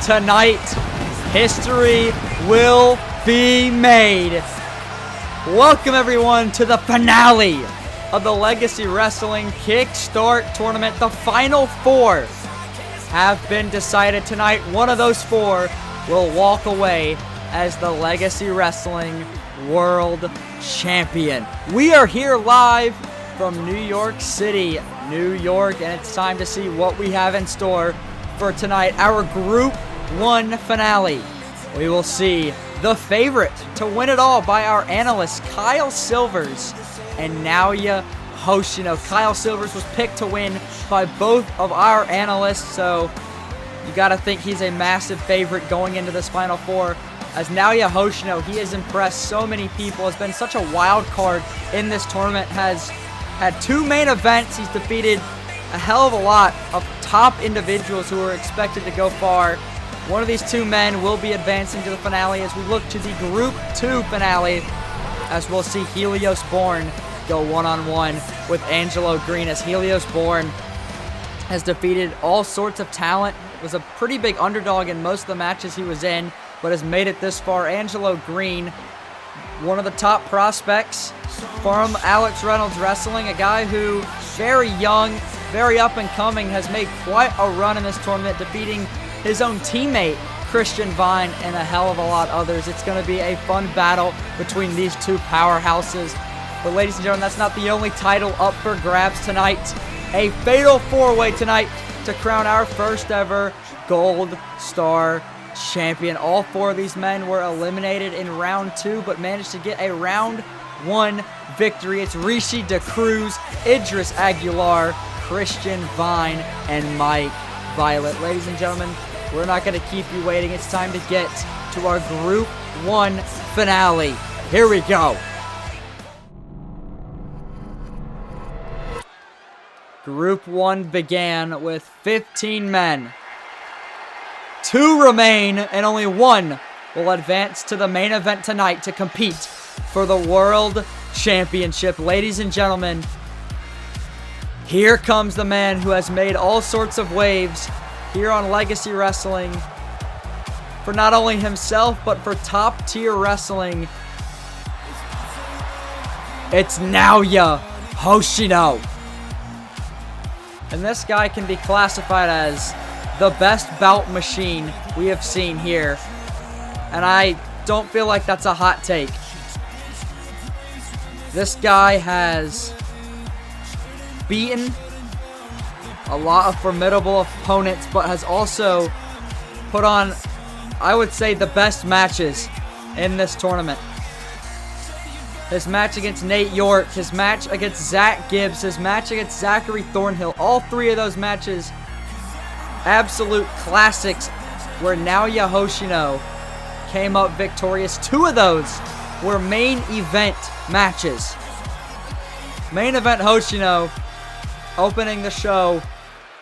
tonight, history will be made. Welcome everyone to the finale of the Legacy Wrestling Kickstart Tournament. The final four have been decided tonight. One of those four will walk away as the Legacy Wrestling World Champion. We are here live from New York City, New York, and it's time to see what we have in store for tonight. Our Group 1 finale. We will see the favorite to win it all by our analysts, Kyle Silvers and Naoya Hoshino. Kyle Silvers was picked to win by both of our analysts, so you got to think he's a massive favorite going into this Final Four. As Naoya Hoshino, he has impressed so many people, has been such a wild card in this tournament, has had 2 main events. He's defeated a hell of a lot of top individuals who are expected to go far. One of these 2 men will be advancing to the finale as we look to the Group 2 finale, as we'll see Helios Bourne go one-on-one with Angelo Green, as Helios Bourne has defeated all sorts of talent, was a pretty big underdog in most of the matches he was in, but has made it this far. Angelo Green, one of the top prospects from Alex Reynolds Wrestling, a guy who, very young, very up and coming, has made quite a run in this tournament, defeating his own teammate, Christian Vine, and a hell of a lot others. It's going to be a fun battle between these 2 powerhouses. But ladies and gentlemen, that's not the only title up for grabs tonight. A fatal 4-way tonight to crown our first ever Gold Star Champion. All 4 of these men were eliminated in round 2, but managed to get a round 1 victory. It's Rishi DeCruz, Idris Aguilar, Christian Vine, and Mike Violet. Ladies and gentlemen, we're not going to keep you waiting. It's time to get to our Group 1 finale. Here we go. Group 1 began with 15 men. 2 remain, and only 1 will advance to the main event tonight to compete for the World Championship. Ladies and gentlemen, here comes the man who has made all sorts of waves here on Legacy Wrestling for not only himself, but for top-tier wrestling. It's Naoya Hoshino. And this guy can be classified as the best bout machine we have seen here. And I don't feel like that's a hot take. This guy has beaten a lot of formidable opponents, but has also put on, I would say, the best matches in this tournament. His match against Nate York, his match against Zach Gibbs, his match against Zachary Thornhill, all 3 of those matches, absolute classics, where Naoya Hoshino came up victorious. 2 of those were main event matches. Main event Hoshino opening the show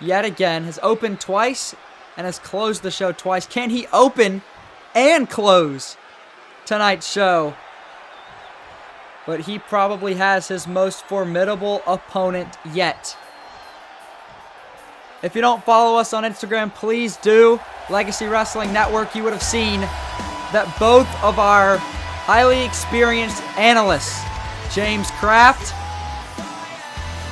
yet again, has opened twice and has closed the show twice. Can he open and close tonight's show? But he probably has his most formidable opponent yet. If you don't follow us on Instagram, please do. Legacy Wrestling Network, you would have seen that both of our highly experienced analysts, James Kraft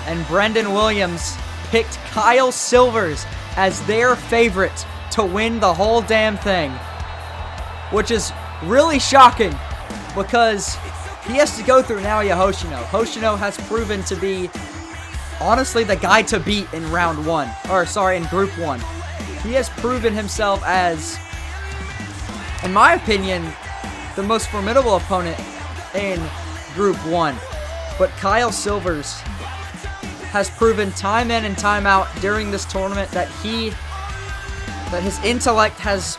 and Brendan Williams, picked Kyle Silvers as their favorite to win the whole damn thing. Which is really shocking, because he has to go through Naoya Hoshino. Hoshino has proven to be, honestly, the guy to beat in round 1. Or, sorry, in Group 1. He has proven himself as, in my opinion, the most formidable opponent in Group 1. But Kyle Silvers has proven time in and time out during this tournament that his intellect has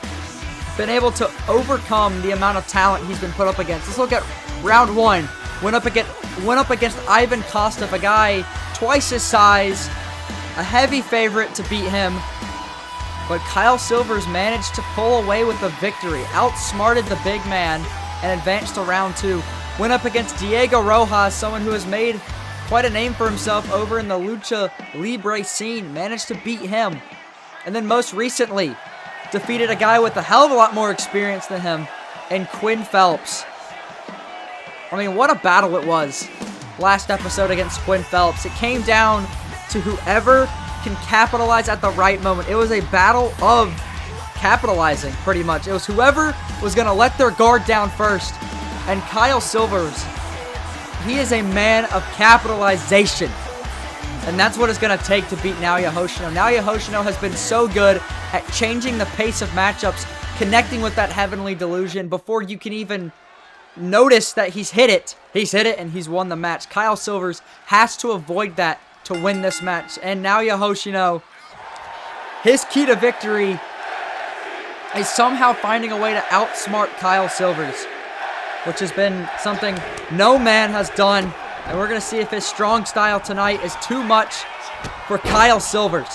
been able to overcome the amount of talent he's been put up against. Let's look at round 1. Went up against Ivan Kostov, a guy twice his size, a heavy favorite to beat him. But Kyle Silvers managed to pull away with the victory, outsmarted the big man, and advanced to round 2. Went up against Diego Rojas, someone who has made quite a name for himself over in the Lucha Libre scene. Managed to beat him. And then most recently, defeated a guy with a hell of a lot more experience than him, and Quinn Phelps. I mean, what a battle it was last episode against Quinn Phelps. It came down to whoever can capitalize at the right moment. It was a battle of capitalizing, pretty much. It was whoever was going to let their guard down first. And Kyle Silvers, he is a man of capitalization. And that's what it's going to take to beat Naoya Hoshino. Naoya Hoshino has been so good at changing the pace of matchups, connecting with that Heavenly Delusion before you can even notice that he's hit it. He's hit it and he's won the match. Kyle Silvers has to avoid that to win this match. And Naoya Hoshino, his key to victory is somehow finding a way to outsmart Kyle Silvers, which has been something no man has done. And we're going to see if his strong style tonight is too much for Kyle Silvers.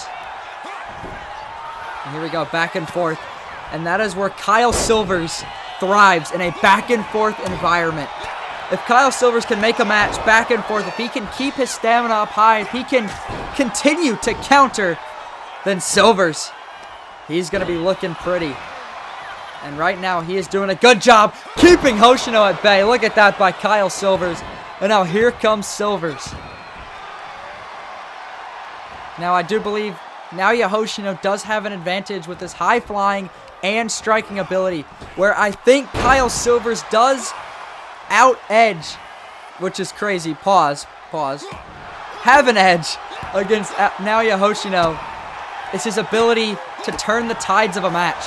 And here we go, back and forth. And that is where Kyle Silvers thrives, in a back and forth environment. If Kyle Silvers can make a match back and forth, if he can keep his stamina up high, if he can continue to counter, then Silvers, he's going to be looking pretty. And right now, he is doing a good job keeping Hoshino at bay. Look at that by Kyle Silvers. And now here comes Silvers. Now, I do believe Naoya Hoshino does have an advantage with his high-flying and striking ability, where I think Kyle Silvers does out-edge, which is crazy, pause, have an edge against Naoya Hoshino. It's his ability to turn the tides of a match.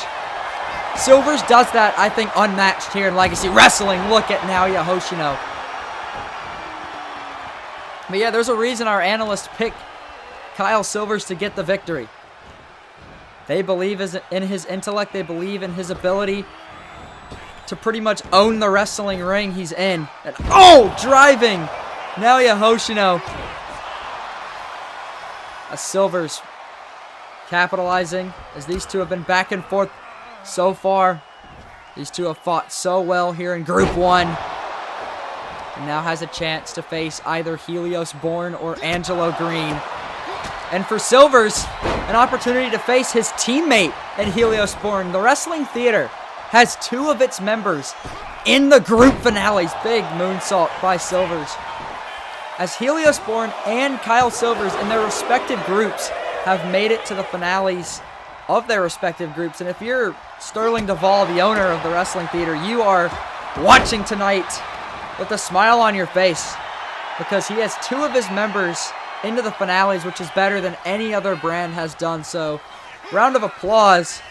Silvers does that, I think, unmatched here in Legacy Wrestling. Look at Naoya Hoshino. But yeah, there's a reason our analysts pick Kyle Silvers to get the victory. They believe in his intellect. They believe in his ability to pretty much own the wrestling ring he's in. And driving Naoya Hoshino. As Silvers capitalizing, as these two have been back and forth so far. These two have fought so well here in Group 1. And now has a chance to face either Helios Bourne or Angelo Green. And for Silvers, an opportunity to face his teammate in Helios Bourne. The Wrestling Theater has two of its members in the group finales. Big moonsault by Silvers. As Helios Bourne and Kyle Silvers in their respective groups have made it to the finales of their respective groups. And if you're Sterling Duvall, the owner of the Wrestling Theater, you are watching tonight with a smile on your face, because he has two of his members into the finales, which is better than any other brand has done. So, round of applause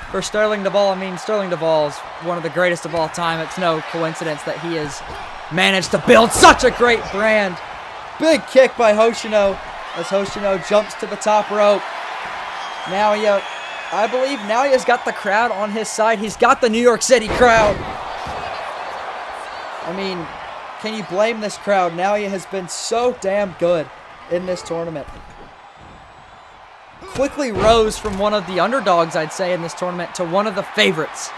for Sterling Duvall. I mean, Sterling Duvall is one of the greatest of all time. It's no coincidence that he has managed to build such a great brand. Big kick by Hoshino, as Hoshino jumps to the top rope. Naoya, I believe Naoya's got the crowd on his side. He's got the New York City crowd. I mean, can you blame this crowd? Naoya has been so damn good in this tournament. Quickly rose from one of the underdogs, I'd say, in this tournament to one of the favorites.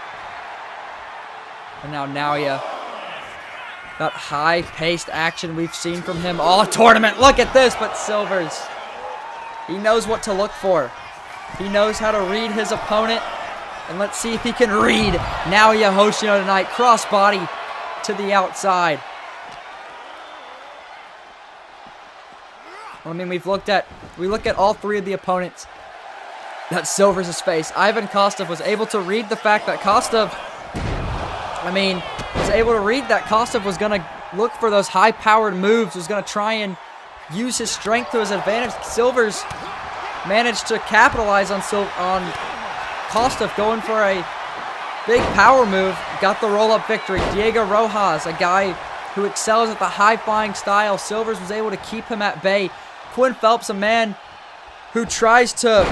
And now Naoya, that high-paced action we've seen from him all tournament. Look at this, but Silvers, he knows what to look for. He knows how to read his opponent. And let's see if he can read Naoya Hoshino tonight. Crossbody to the outside. I mean, we look at all three of the opponents that Silvers has faced. Ivan Kostov was able to read the fact that Kostov was going to look for those high-powered moves, was going to try and use his strength to his advantage. Silvers managed to capitalize on Kostov going for a big power move, got the roll-up victory. Diego Rojas, a guy who excels at the high-flying style. Silvers was able to keep him at bay. Quinn Phelps, a man who tries to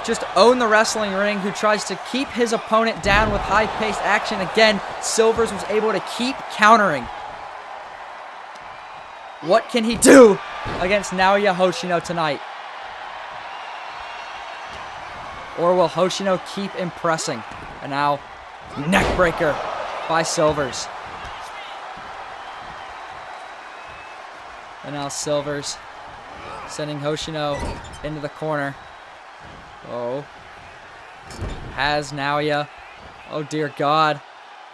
just own the wrestling ring, who tries to keep his opponent down with high-paced action. Again, Silvers was able to keep countering. What can he do against Naoya Hoshino tonight? Or will Hoshino keep impressing? And now, neckbreaker by Silvers. And now Silvers sending Hoshino into the corner. Oh. has Naoya. Oh, dear God.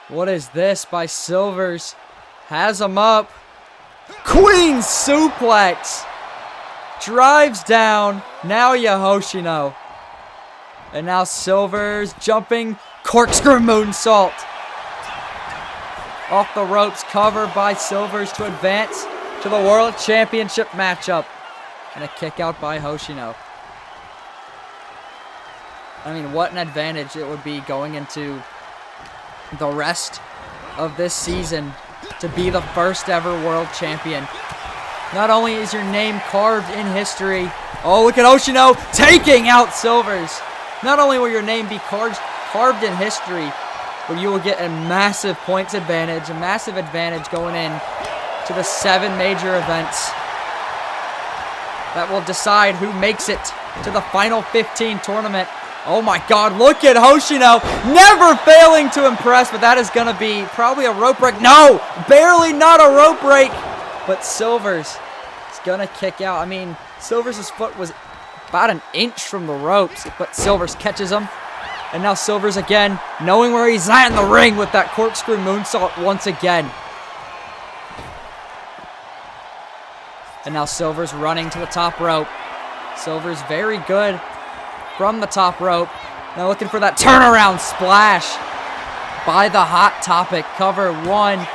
What is this by Silvers? Has him up. Queen suplex. Drives down Naoya Hoshino. And now Silvers jumping corkscrew moonsault. Off the ropes, cover by Silvers to advance to the World Championship matchup. And a kick out by Hoshino. I mean, what an advantage it would be going into the rest of this season to be the first ever world champion. Not only is your name carved in history, oh, look at Hoshino taking out Silvers. Not only will your name be carved in history, but you will get a massive points advantage, a massive advantage going in to the 7 major events that will decide who makes it to the final 15 tournament. Oh my God, look at Hoshino, never failing to impress, but that is going to be probably a rope break. No, barely not a rope break, but Silvers is going to kick out. I mean, Silvers' foot was about an inch from the ropes, but Silvers catches him. And now Silvers again, knowing where he's at in the ring with that corkscrew moonsault once again. And now Silvers running to the top rope. Silvers very good from the top rope. Now looking for that turnaround splash by the Hot Topic. Cover 1,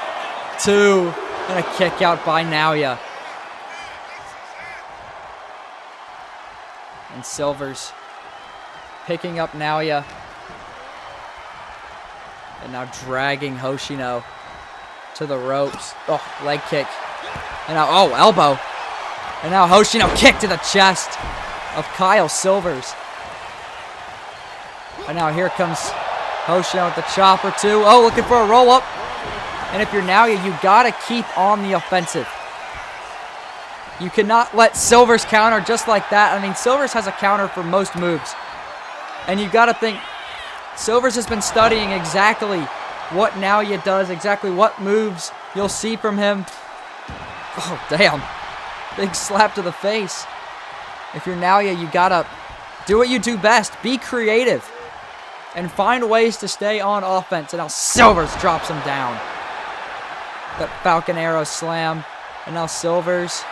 2, and a kick out by Naoya. And Silvers picking up Naoya. And now dragging Hoshino to the ropes. Oh, leg kick. And now, oh, elbow. And now Hoshino kick to the chest of Kyle Silvers. And now here comes Hoshino with the chopper too. Oh, looking for a roll up. And if you're Naoya, you gotta keep on the offensive. You cannot let Silvers counter just like that. I mean, Silvers has a counter for most moves. And you gotta think, Silvers has been studying exactly what Naoya does, exactly what moves you'll see from him. Oh, damn. Big slap to the face. If you're Naoya, you gotta do what you do best. Be creative. And find ways to stay on offense. And now Silvers drops him down. That Falcon Arrow slam. And now Silvers.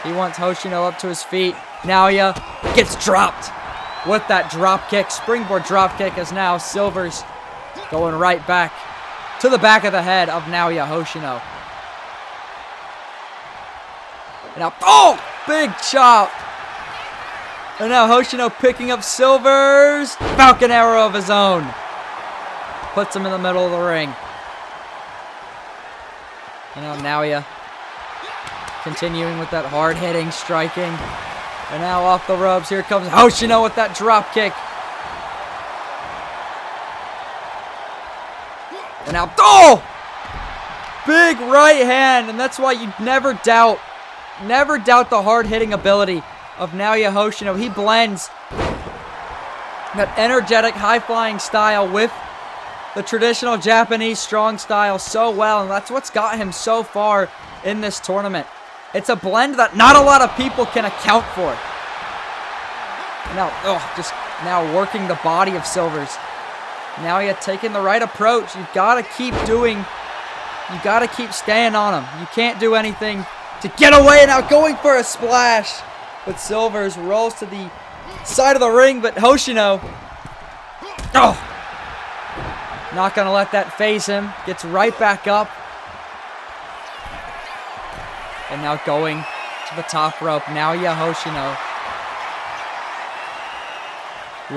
He wants Hoshino up to his feet. Naoya gets dropped with that drop kick. Springboard drop kick as now Silvers going right back to the back of the head of Naoya Hoshino. And now, oh, big chop. And now Hoshino picking up Silvers. Falcon Arrow of his own. Puts him in the middle of the ring. And now Naoya continuing with that hard-hitting, striking. And now off the ropes, here comes Hoshino with that drop kick. And now, oh! Big right hand, and that's why you never doubt the hard-hitting ability of Naoya Hoshino. He blends that energetic, high-flying style with the traditional Japanese strong style so well, and that's what's got him so far in this tournament. It's a blend that not a lot of people can account for. Now, just now working the body of Silvers. Naoya taking the right approach. You've got to keep staying on him. You can't do anything to get away. Now going for a splash. But Silvers rolls to the side of the ring, but Hoshino, not going to let that phase him. Gets right back up. And now going to the top rope. Naoya Hoshino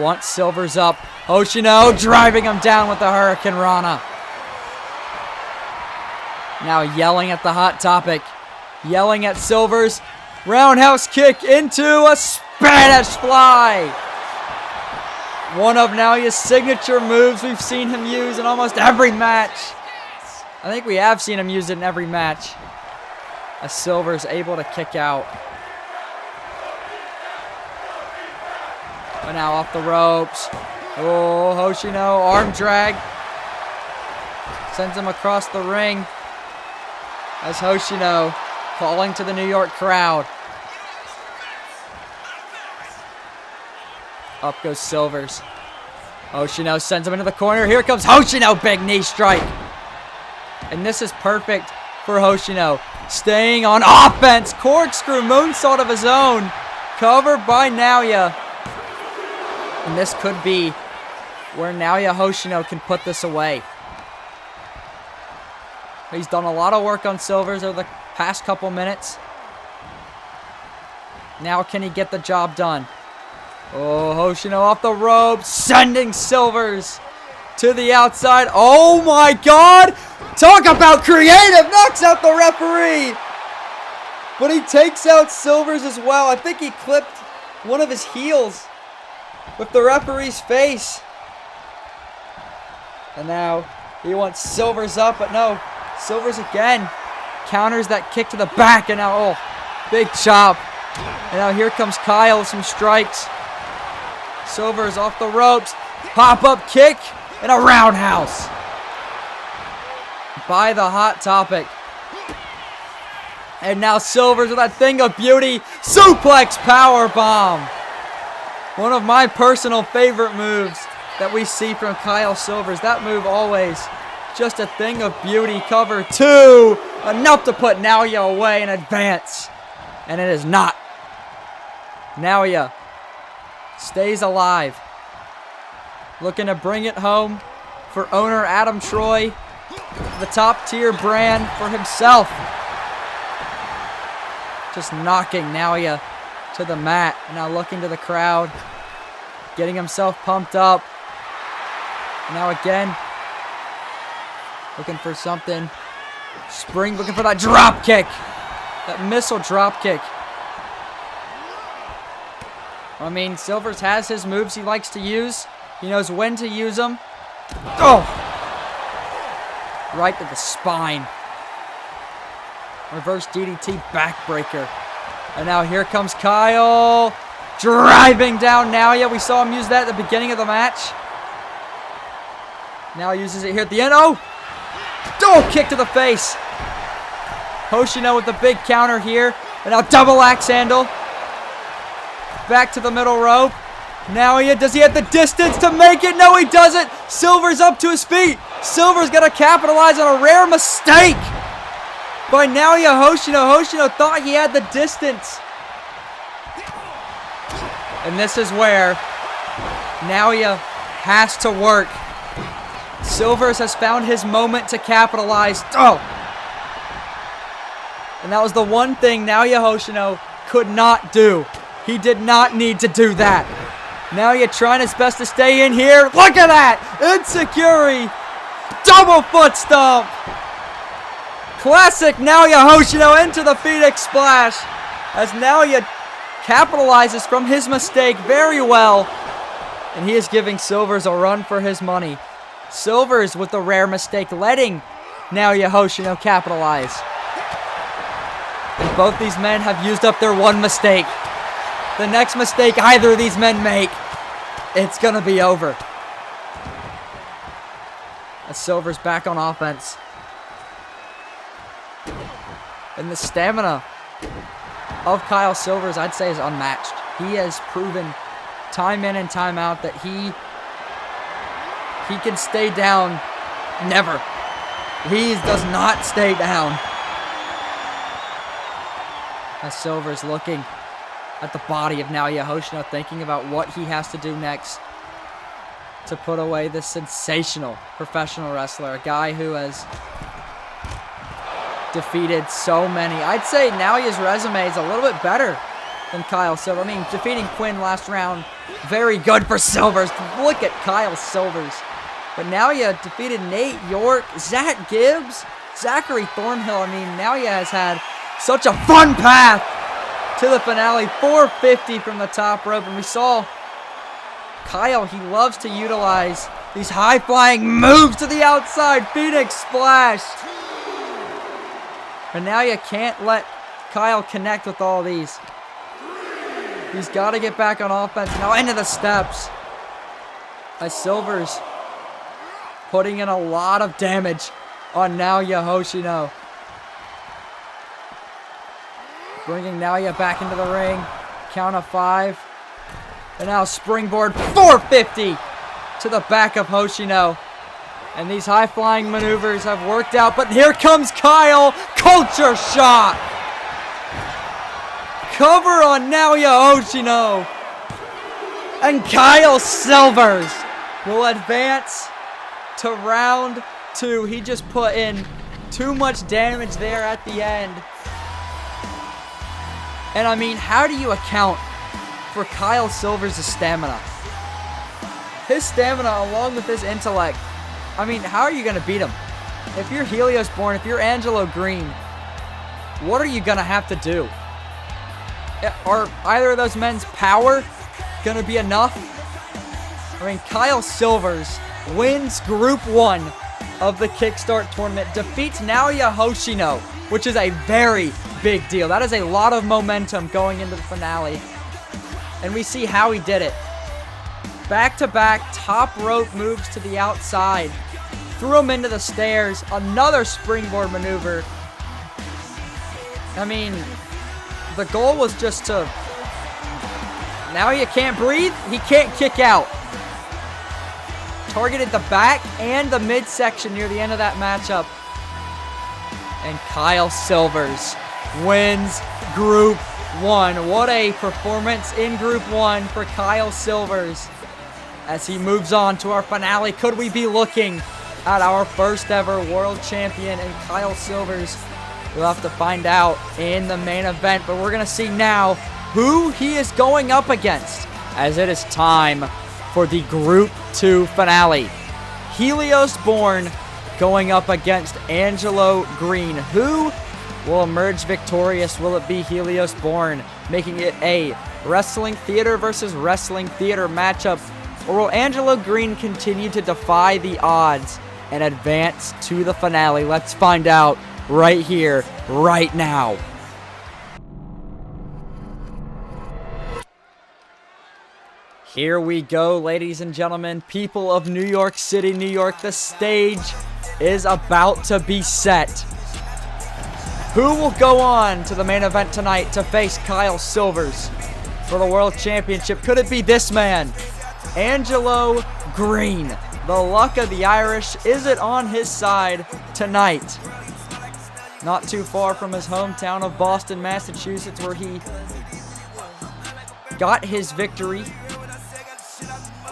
wants Silvers up. Hoshino driving him down with the Hurricane Rana. Now yelling at the Hot Topic. Yelling at Silvers. Roundhouse kick into a Spanish fly. One of Naoya's signature moves we've seen him use in almost every match. I think we have seen him use it in every match. As Silver's able to kick out. But now off the ropes. Oh, Hoshino, arm drag. Sends him across the ring. As Hoshino calling to the New York crowd. Up goes Silvers. Hoshino sends him into the corner. Here comes Hoshino. Big knee strike. And this is perfect for Hoshino. Staying on offense. Corkscrew moonsault of his own. Covered by Naoya. And this could be where Naoya Hoshino can put this away. He's done a lot of work on Silvers over the past couple minutes. Now can he get the job done? Oh, Hoshino off the ropes, sending Silvers to the outside. Oh my God! Talk about creative! Knocks out the referee! But he takes out Silvers as well. I think he clipped one of his heels with the referee's face. And now he wants Silvers up, but no. Silvers again counters that kick to the back, and now, oh, big chop. And now here comes Kyle with some strikes. Silvers off the ropes, pop-up kick, and a roundhouse by the Hot Topic. And now Silvers with that thing of beauty, suplex power bomb. One of my personal favorite moves that we see from Kyle Silvers. That move always just a thing of beauty. Cover 2, enough to put Naoya away and advance. And it is not. Naoya stays alive. Looking to bring it home for owner Adam Troy. The top tier brand for himself. Just knocking Naoya to the mat. Now looking to the crowd. Getting himself pumped up. Now again. Looking for something. Spring looking for that drop kick. That missile drop kick. I mean, Silvers has his moves he likes to use. He knows when to use them. Oh! Right to the spine. Reverse DDT backbreaker. And now here comes Kyle. Driving down Naoya. We saw him use that at the beginning of the match. Now he uses it here at the end. Oh! Oh, kick to the face. Hoshino with the big counter here. And now double axe handle. Back to the middle rope. Naoya, does he have the distance to make it? No, he doesn't. Silver's up to his feet. Silver's got to capitalize on a rare mistake by Naoya Hoshino. Hoshino thought he had the distance. And this is where Naoya has to work. Silvers has found his moment to capitalize. Oh! And that was the one thing Naoya Hoshino could not do. He did not need to do that. Naoya trying his best to stay in here. Look at that! Insecurity! Double foot stomp! Classic Naoya Hoshino into the Phoenix Splash. As Naoya capitalizes from his mistake very well. And he is giving Silvers a run for his money. Silvers with the rare mistake, letting Naoya Hoshino capitalize. And both these men have used up their one mistake. The next mistake either of these men make, it's going to be over. As Silver's back on offense. And the stamina of Kyle Silvers, I'd say, is unmatched. He has proven time in and time out that he can stay down. Never. He does not stay down. As Silver's looking at the body of Naoya Hoshino, thinking about what he has to do next to put away this sensational professional wrestler. A guy who has defeated so many. I'd say Naoya's resume is a little bit better than Kyle Silver. I mean, defeating Quinn last round, very good for Silvers. Look at Kyle Silvers. But Naoya defeated Nate York, Zach Gibbs, Zachary Thornhill. I mean, Naoya has had such a fun path to the finale. 450 from the top rope. And we saw Kyle, he loves to utilize these high-flying moves to the outside. Phoenix Splash. And Naoya can't let Kyle connect with all these. He's got to get back on offense. Now into the steps. As Silvers putting in a lot of damage on Naoya Hoshino. Bringing Naoya back into the ring. Count of 5. And now springboard 450 to the back of Hoshino. And these high-flying maneuvers have worked out, but here comes Kyle. Culture shock. Cover on Naoya Hoshino. And Kyle Silvers will advance to round 2. He just put in too much damage there at the end. And I mean, how do you account for Kyle Silvers' stamina? His stamina along with his intellect. I mean, how are you going to beat him? If you're Helios Born, if you're Angelo Green, what are you going to have to do? Are either of those men's power going to be enough? I mean, Kyle Silvers wins Group 1 of the Kickstart Tournament, defeats Naoya Hoshino, which is a very big deal. That is a lot of momentum going into the finale. And we see how he did it. Back-to-back top rope moves to the outside. Threw him into the stairs. Another springboard maneuver. I mean, the goal was just to... Now he can't breathe. He can't kick out. Targeted the back and the midsection near the end of that matchup. And Kyle Silvers wins Group 1. What a performance in Group 1 for Kyle Silvers. As he moves on to our finale, could we be looking at our first ever world champion in Kyle Silvers? We'll have to find out in the main event, but we're going to see now who he is going up against, as it is time for the Group 2 finale. Helios Born going up against Angelo Green. Who will emerge victorious? Will it be Helios Born, making it a wrestling theater versus wrestling theater matchup? Or will Angelo Green continue to defy the odds and advance to the finale? Let's find out right here, right now. Here we go, ladies and gentlemen, people of New York City, New York. The stage is about to be set. Who will go on to the main event tonight to face Kyle Silvers for the World Championship? Could it be this man, Angelo Green? The luck of the Irish, is it on his side tonight? Not too far from his hometown of Boston, Massachusetts, where he got his victory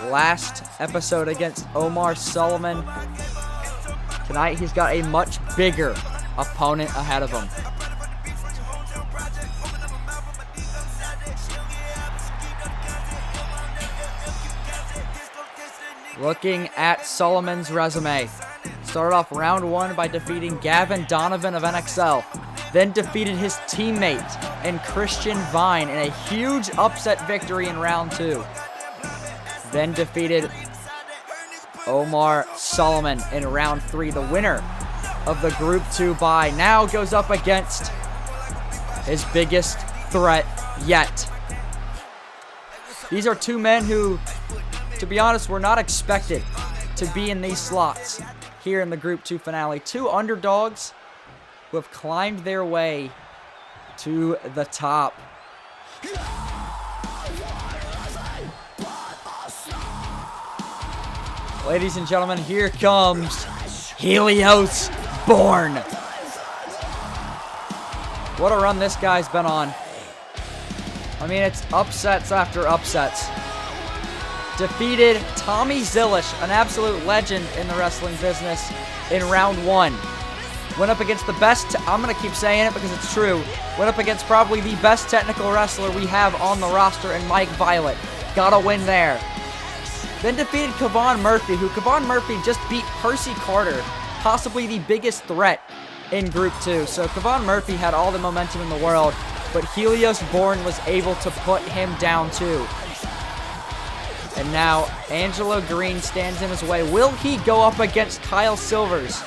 last episode against Omar Sullivan. Tonight he's got a much bigger opponent ahead of him. Looking at Sullivan's resume, started off round 1 by defeating Gavin Donovan of NXL, then defeated his teammate and Christian Vine in a huge upset victory in round 2. Then defeated Omar Sullivan in round 3. The winner of the Group 2 bye now goes up against his biggest threat yet. These are two men who, to be honest, were not expected to be in these slots here in the Group 2 finale. Two underdogs who have climbed their way to the top. Ladies and gentlemen, here comes Helios Born. What a run this guy's been on. I mean, it's upsets after upsets. Defeated Tommy Zilish, an absolute legend in the wrestling business, in round 1. Went up against the best, I'm going to keep saying it because it's true, went up against probably the best technical wrestler we have on the roster in Mike Violet. Got a win there. Then defeated Kevon Murphy, who Kevon Murphy just beat Percy Carter, possibly the biggest threat in Group 2. So Kevon Murphy had all the momentum in the world, but Helios Born was able to put him down too. And now Angelo Green stands in his way. Will he go up against Kyle Silvers,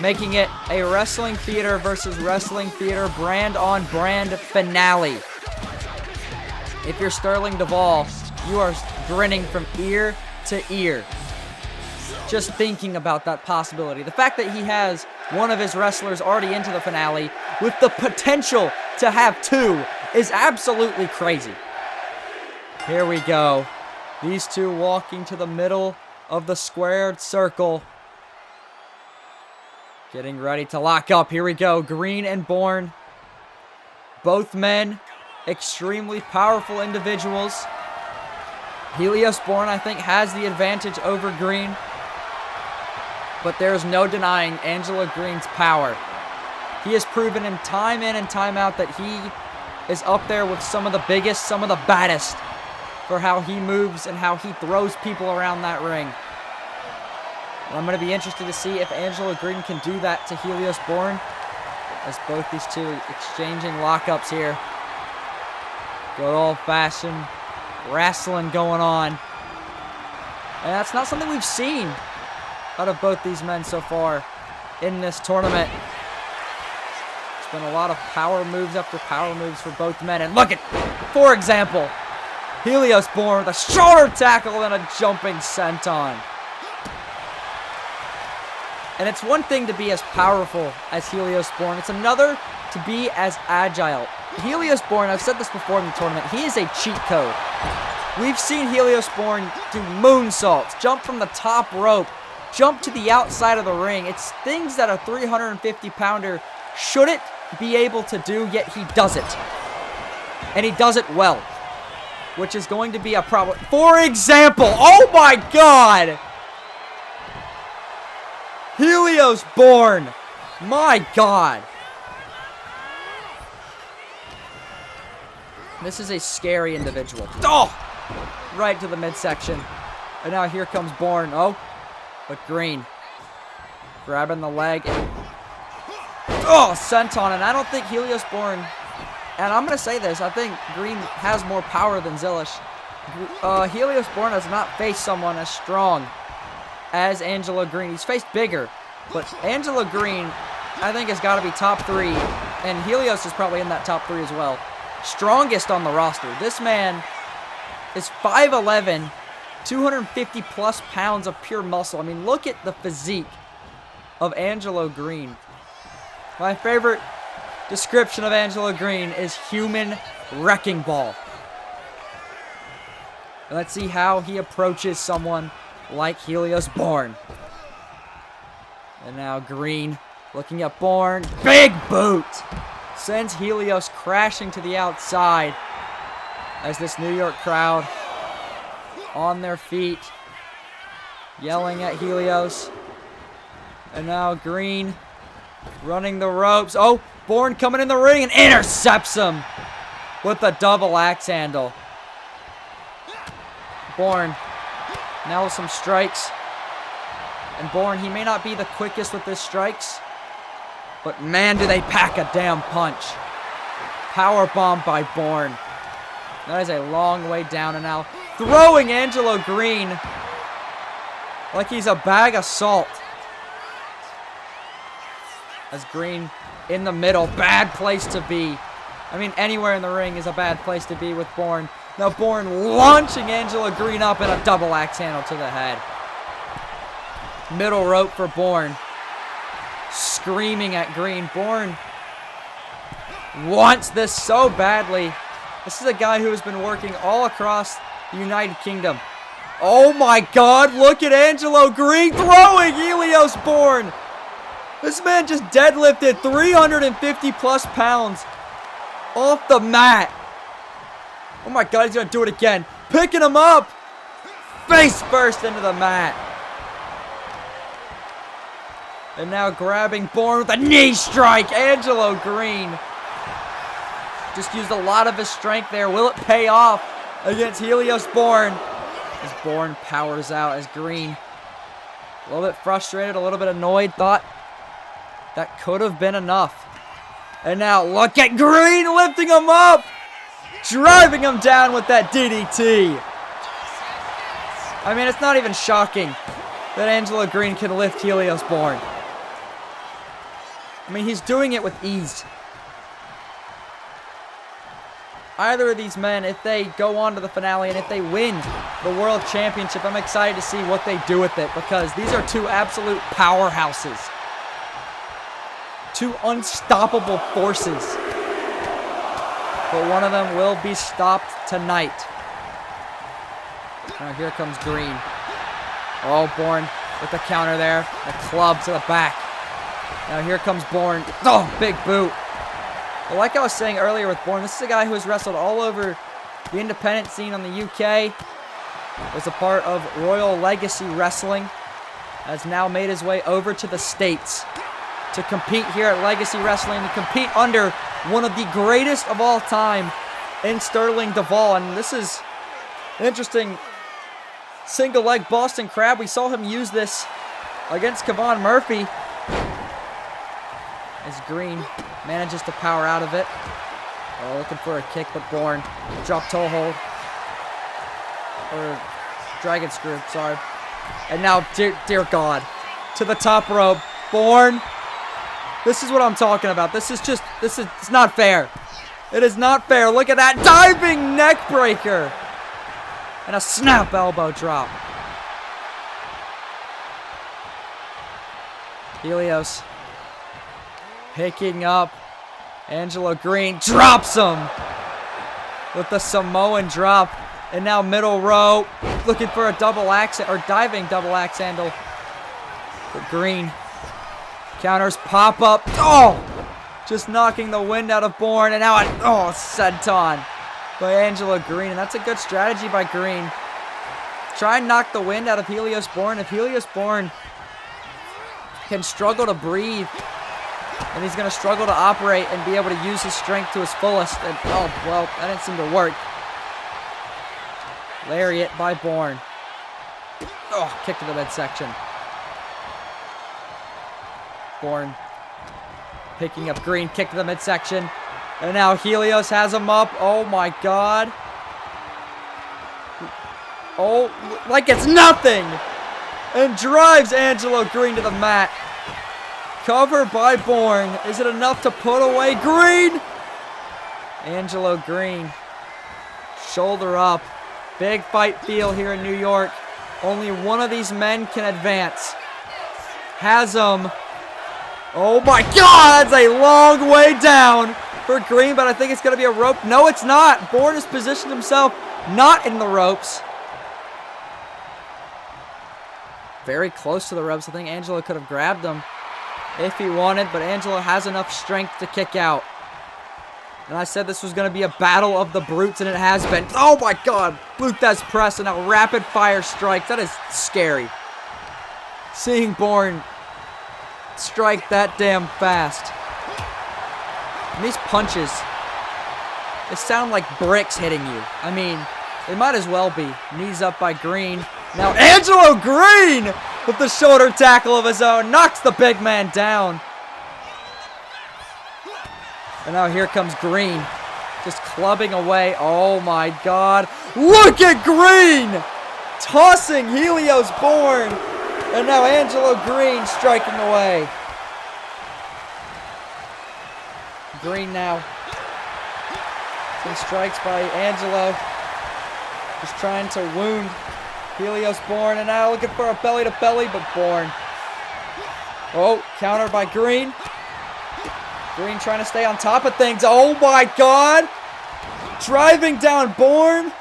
making it a wrestling theater versus wrestling theater brand on brand finale? If you're Sterling Duvall, you are grinning from ear to ear just thinking about that possibility. The fact that he has one of his wrestlers already into the finale with the potential to have 2 is absolutely crazy. Here we go. These two walking to the middle of the squared circle. Getting ready to lock up. Here we go. Green and Bourne. Both men, extremely powerful individuals. Helios Bourne, I think, has the advantage over Green. But there's no denying Angelo Green's power. He has proven him time in and time out that he is up there with some of the biggest, some of the baddest for how he moves and how he throws people around that ring. And I'm going to be interested to see if Angelo Green can do that to Helios Bourne, as both these two exchanging lockups here. Good old-fashioned wrestling going on. And that's not something we've seen out of both these men so far in this tournament. It's been a lot of power moves after power moves for both men. And look at, for example, Helios Bourne with a shoulder tackle and a jumping senton. And it's one thing to be as powerful as Helios Bourne. It's another to be as agile. Helios Bourne, I've said this before in the tournament, he is a cheat code. We've seen Helios Bourne do moonsaults, jump from the top rope, jump to the outside of the ring. It's things that a 350-pounder shouldn't be able to do, yet he does it. And he does it well, which is going to be a problem. For example, oh my God! Helios Bourne! My God! This is a scary individual. Oh! Right to the midsection. And now here comes Bourne. Oh, but Green grabbing the leg. And, oh, senton. And I don't think Helios Bourne, and I'm going to say this, I think Green has more power than Zilish. Helios Bourne has not faced someone as strong as Angelo Green. He's faced bigger, but Angelo Green, I think, has got to be top 3, and Helios is probably in that top 3 as well. Strongest on the roster. This man is 5'11", 250 plus pounds of pure muscle. I mean, look at the physique of Angelo Green. My favorite description of Angelo Green is human wrecking ball. Let's see how he approaches someone like Helios Bourne. And now Green looking at Bourne. Big boot! Sends Helios crashing to the outside as this New York crowd on their feet, yelling at Helios. And now Green running the ropes. Oh, Bourne coming in the ring and intercepts him with a double axe handle. Bourne now with some strikes. And Bourne, he may not be the quickest with his strikes, but man, do they pack a damn punch. Powerbomb by Bourne. That is a long way down, and now throwing Angelo Green like he's a bag of salt. As Green in the middle, bad place to be. I mean, anywhere in the ring is a bad place to be with Bourne. Now Bourne launching Angelo Green up in a double axe handle to the head. Middle rope for Bourne. Screaming at Green. Bourne wants this so badly. This is a guy who has been working all across the United Kingdom. Oh my God, look at Angelo Green throwing Helios Bourne. This man just deadlifted 350 plus pounds off the mat. Oh my God, he's gonna do it again. Picking him up. Face first into the mat. And now grabbing Bourne with a knee strike. Angelo Green just used a lot of his strength there. Will it pay off against Helios Bourne? As Bourne powers out, as Green, a little bit frustrated, a little bit annoyed, thought that could have been enough. And now look at Green lifting him up, driving him down with that DDT. I mean, it's not even shocking that Angelo Green can lift Helios Bourne. I mean, he's doing it with ease. Either of these men, if they go on to the finale and if they win the World Championship, I'm excited to see what they do with it, because these are two absolute powerhouses. Two unstoppable forces. But one of them will be stopped tonight. Now here comes Green. Oh, Bourne with the counter there. The club to the back. Now here comes Bourne. Oh, big boot. Well, like I was saying earlier with Bourne, this is a guy who has wrestled all over the independent scene on the UK. Was a part of Royal Legacy Wrestling. Has now made his way over to the States to compete here at Legacy Wrestling, to compete under one of the greatest of all time in Sterling Duvall. And this is an interesting single leg Boston Crab. We saw him use this against Kevon Murphy. As Green manages to power out of it. Oh, looking for a kick, but Bourne. Drop toe hold. Or dragon screw, sorry. And now, dear God, to the top rope. Bourne. This is what I'm talking about. It's not fair. It is not fair. Look at that diving neck breaker. And a snap elbow drop. Helios picking up. Angelo Green drops him with the Samoan drop. And now middle row, looking for a double axe, or diving double axe handle. But Green counters pop up. Oh! Just knocking the wind out of Bourne. And now a senton by Angelo Green. And that's a good strategy by Green. Try and knock the wind out of Helios Bourne. If Helios Bourne can struggle to breathe, and he's going to struggle to operate and be able to use his strength to his fullest. And, oh, well, that didn't seem to work. Lariat by Bourne. Oh, kick to the midsection. Bourne picking up Green, kick to the midsection. And now Helios has him up. Oh, my God. Oh, like it's nothing. And drives Angelo Green to the mat. Cover by Bourne. Is it enough to put away Green? Angelo Green. Shoulder up. Big fight feel here in New York. Only one of these men can advance. Has him. Oh my God, that's a long way down for Green, but I think it's going to be a rope. No, it's not. Bourne has positioned himself not in the ropes. Very close to the ropes. I think Angelo could have grabbed him if he wanted, but Angelo has enough strength to kick out. And I said this was going to be a battle of the brutes, and it has been. Oh my God! Luthez press and now rapid fire strikes. That is scary. Seeing Bourne strike that damn fast. And these punches, they sound like bricks hitting you. I mean, they might as well be. Knees up by Green. Now Angelo Green with the shoulder tackle of his own knocks the big man down. And now here comes Green, just clubbing away. Oh my God. Look at Green tossing Helios Bourne. And now Angelo Green striking away. Green now. Some strikes by Angelo. Just trying to wound Helios Bourne. And now looking for a belly to belly, but Bourne. Oh, counter by Green. Green trying to stay on top of things. Oh my God. Driving down Bourne.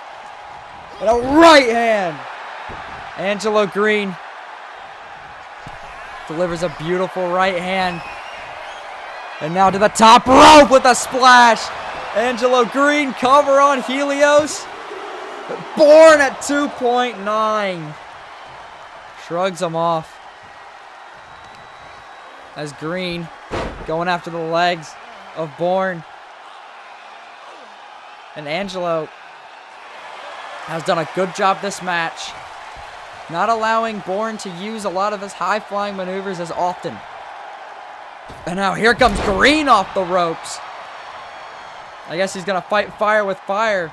And a right hand. Angelo Green delivers a beautiful right hand. And now to the top rope with a splash. Angelo Green cover on Helios. Bourne at 2.9. Shrugs him off. As Green going after the legs of Bourne. And Angelo has done a good job this match, not allowing Bourne to use a lot of his high-flying maneuvers as often. And now here comes Green off the ropes. I guess he's going to fight fire with fire.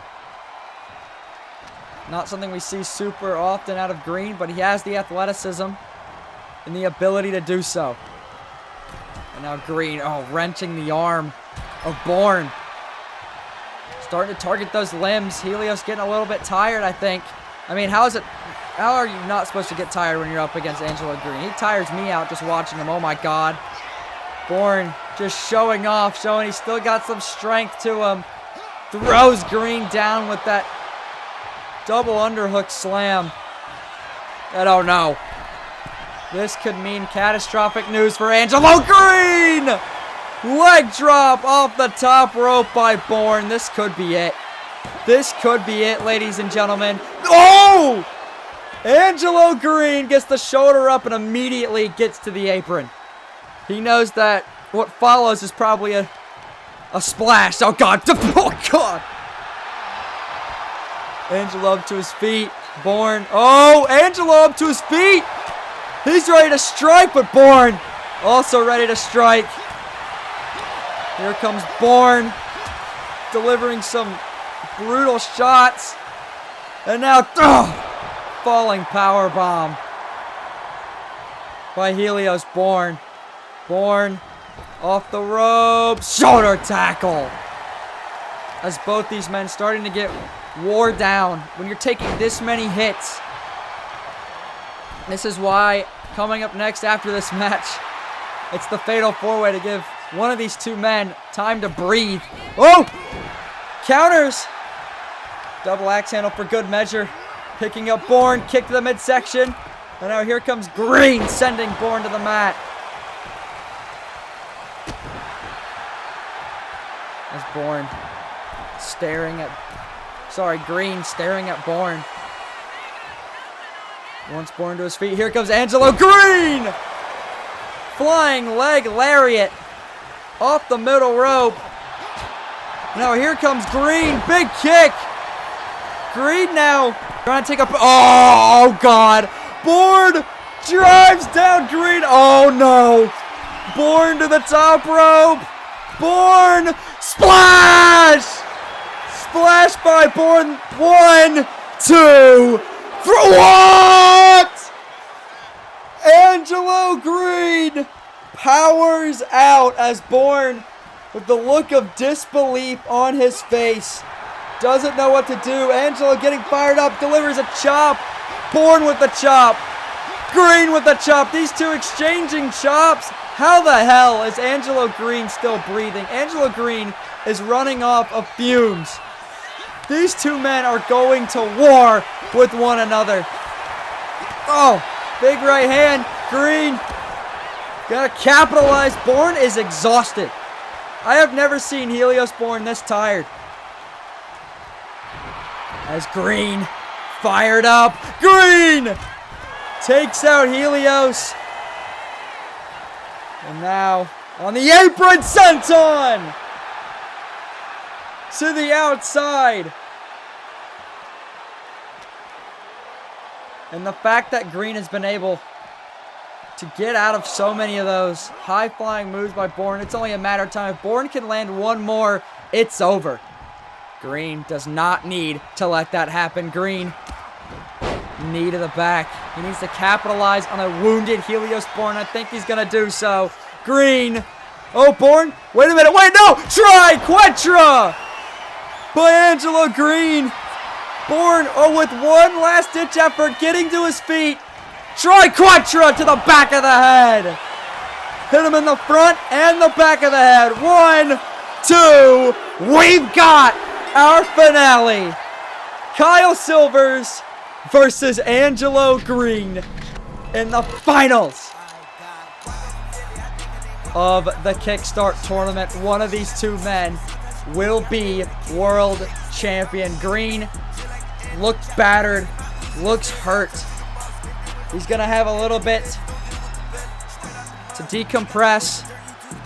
Not something we see super often out of Green, but he has the athleticism and the ability to do so. And now Green, wrenching the arm of Bourne. Starting to target those limbs. Helios getting a little bit tired, I think. I mean, how are you not supposed to get tired when you're up against Angelo Green? He tires me out just watching him. Oh my God. Bourne just showing off, showing he's still got some strength to him. Throws Green down with that Double underhook slam. I don't know. This could mean catastrophic news for Angelo Green! Leg drop off the top rope by Bourne. This could be it. This could be it, ladies and gentlemen. Oh! Angelo Green gets the shoulder up and immediately gets to the apron. He knows that what follows is probably a splash. Oh, God. Oh, God. Angelo up to his feet. Bourne. Oh, Angelo up to his feet. He's ready to strike, but Bourne also ready to strike. Here comes Bourne, delivering some brutal shots. And now, falling powerbomb by Helios Bourne. Bourne off the ropes. Shoulder tackle. As both these men starting to get wore down. When you're taking this many hits. This is why coming up next after this match, it's the Fatal 4-Way to give one of these two men time to breathe. Oh! Counters. Double axe handle for good measure. Picking up Bourne, kick to the midsection. And now here comes Green, sending Bourne to the mat. As Bourne Green staring at Bourne. Wants Bourne to his feet. Here comes Angelo Green! Flying leg lariat off the middle rope. Now here comes Green. Big kick. Green now trying to take up. Oh, God. Bourne drives down Green. Oh, no. Bourne to the top rope. Bourne. Splash. Splash by Bourne. 1, 2, 3. What? Angelo Green powers out as Bourne, with the look of disbelief on his face, doesn't know what to do. Angelo getting fired up, delivers a chop. Bourne with the chop. Green with the chop. These two exchanging chops. How the hell is Angelo Green still breathing? Angelo Green is running off of fumes. These two men are going to war with one another. Oh, big right hand. Green gotta capitalize. Bourne is exhausted. I have never seen Helios Bourne this tired. As Green fired up. Green takes out Helios. And now on the apron, senton to the outside. And the fact that Green has been able to get out of so many of those high-flying moves by Bourne, it's only a matter of time. If Bourne can land one more, it's over. Green does not need to let that happen. Green, knee to the back. He needs to capitalize on a wounded Helios Bourne. I think he's going to do so. Green. Oh, Bourne. Wait a minute. Wait, no. Try Quetra by Angelo Green. Bourne, with one last-ditch effort, getting to his feet. Try Quetra to the back of the head. Hit him in the front and the back of the head. 1, 2. We've got our finale. Kyle Silvers versus Angelo Green in the finals of the Kickstart Tournament. One of these two men will be world champion. Green looks battered, looks hurt. He's going to have a little bit to decompress,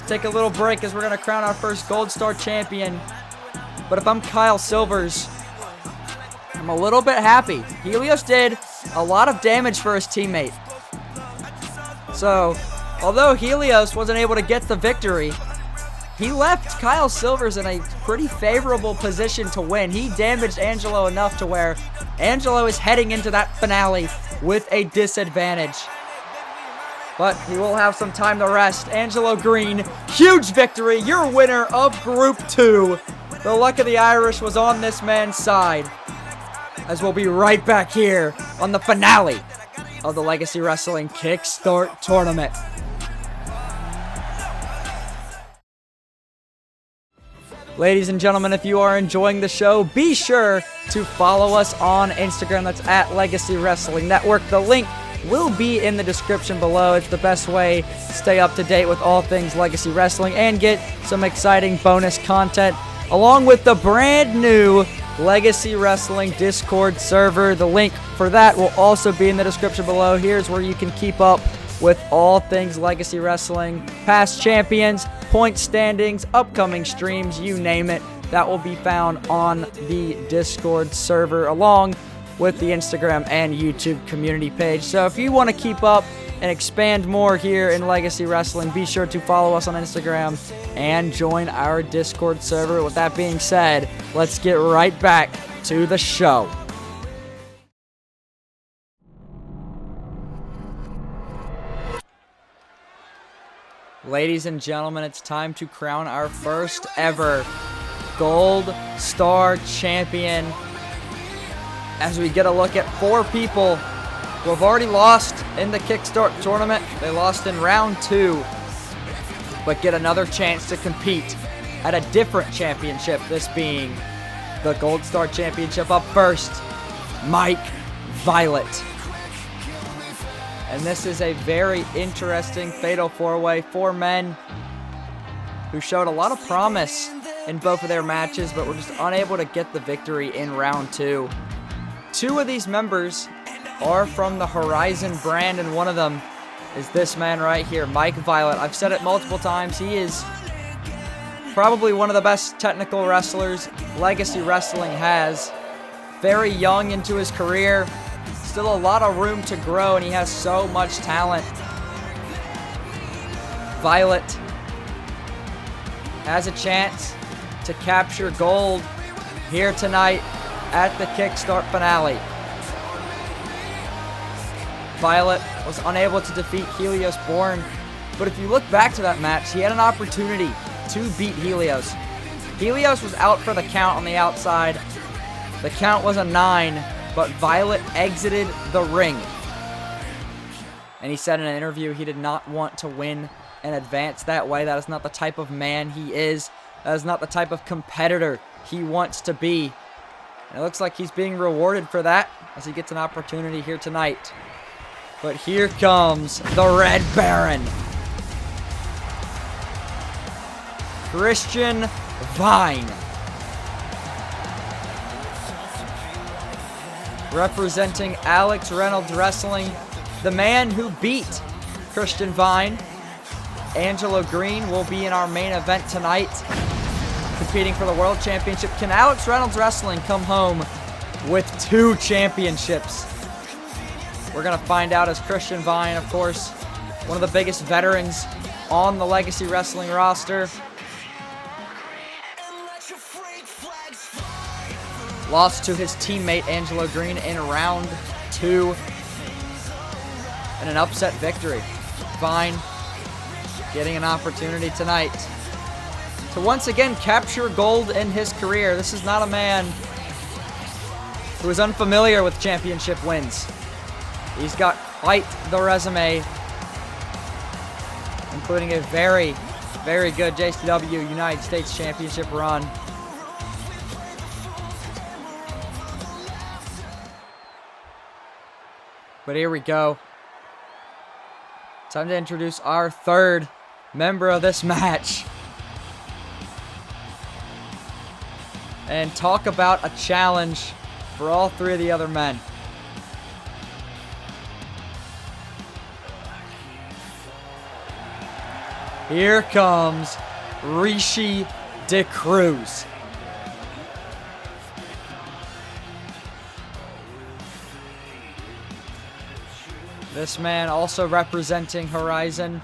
take a little break as we're going to crown our first Gold Star champion. But if I'm Kyle Silvers, I'm a little bit happy. Helios did a lot of damage for his teammate. So, although Helios wasn't able to get the victory, he left Kyle Silvers in a pretty favorable position to win. He damaged Angelo enough to where Angelo is heading into that finale with a disadvantage. But he will have some time to rest. Angelo Green, huge victory. Your winner of Group 2. The luck of the Irish was on this man's side. As we'll be right back here on the finale of the Legacy Wrestling Kickstart Tournament. Ladies and gentlemen, if you are enjoying the show, be sure to follow us on Instagram. That's at Legacy Wrestling Network. The link will be in the description below. It's the best way to stay up to date with all things Legacy Wrestling and get some exciting bonus content, along with the brand new Legacy Wrestling Discord server. The link for that will also be in the description below. Here's where you can keep up with all things Legacy Wrestling, past champions, point standings, upcoming streams, you name it. That will be found on the Discord server, along with the Instagram and YouTube community page. So if you want to keep up and expand more here in Legacy Wrestling, be sure to follow us on Instagram and join our Discord server. With that being said, let's get right back to the show. Ladies and gentlemen, it's time to crown our first ever Gold Star Champion, as we get a look at 4 people who have already lost in the Kickstart Tournament. They lost in round 2, but get another chance to compete at a different championship, this being the Gold Star Championship. Up first, Mike Violet. And this is a very interesting Fatal 4-Way. 4 men who showed a lot of promise in both of their matches, but were just unable to get the victory in round 2. 2 of these members are from the Horizon brand, and one of them is this man right here, Mike Violet. I've said it multiple times. He is probably one of the best technical wrestlers Legacy Wrestling has. Very young into his career. Still a lot of room to grow, and he has so much talent. Violet has a chance to capture gold here tonight at the Kickstart finale. Violet was unable to defeat Helios Bourne, but if you look back to that match, he had an opportunity to beat Helios. Helios was out for the count on the outside. The count was a 9. But Violet exited the ring. And he said in an interview he did not want to win and advance that way. That is not the type of man he is. That is not the type of competitor he wants to be. And it looks like he's being rewarded for that as he gets an opportunity here tonight. But here comes the Red Baron, Christian Vine. Representing Alex Reynolds Wrestling, the man who beat Christian Vine. Angelo Green will be in our main event tonight, competing for the World Championship. Can Alex Reynolds Wrestling come home with 2 championships? We're going to find out, as Christian Vine, of course, one of the biggest veterans on the Legacy Wrestling roster. Lost to his teammate Angelo Green in round 2 and an upset victory. Vine getting an opportunity tonight to once again capture gold in his career. This is not a man who is unfamiliar with championship wins. He's got quite the resume, including a very, very good JCW United States Championship run. But here we go. Time to introduce our 3rd member of this match. And talk about a challenge for all 3 of the other men. Here comes Rishi De Cruz. This man also representing Horizon.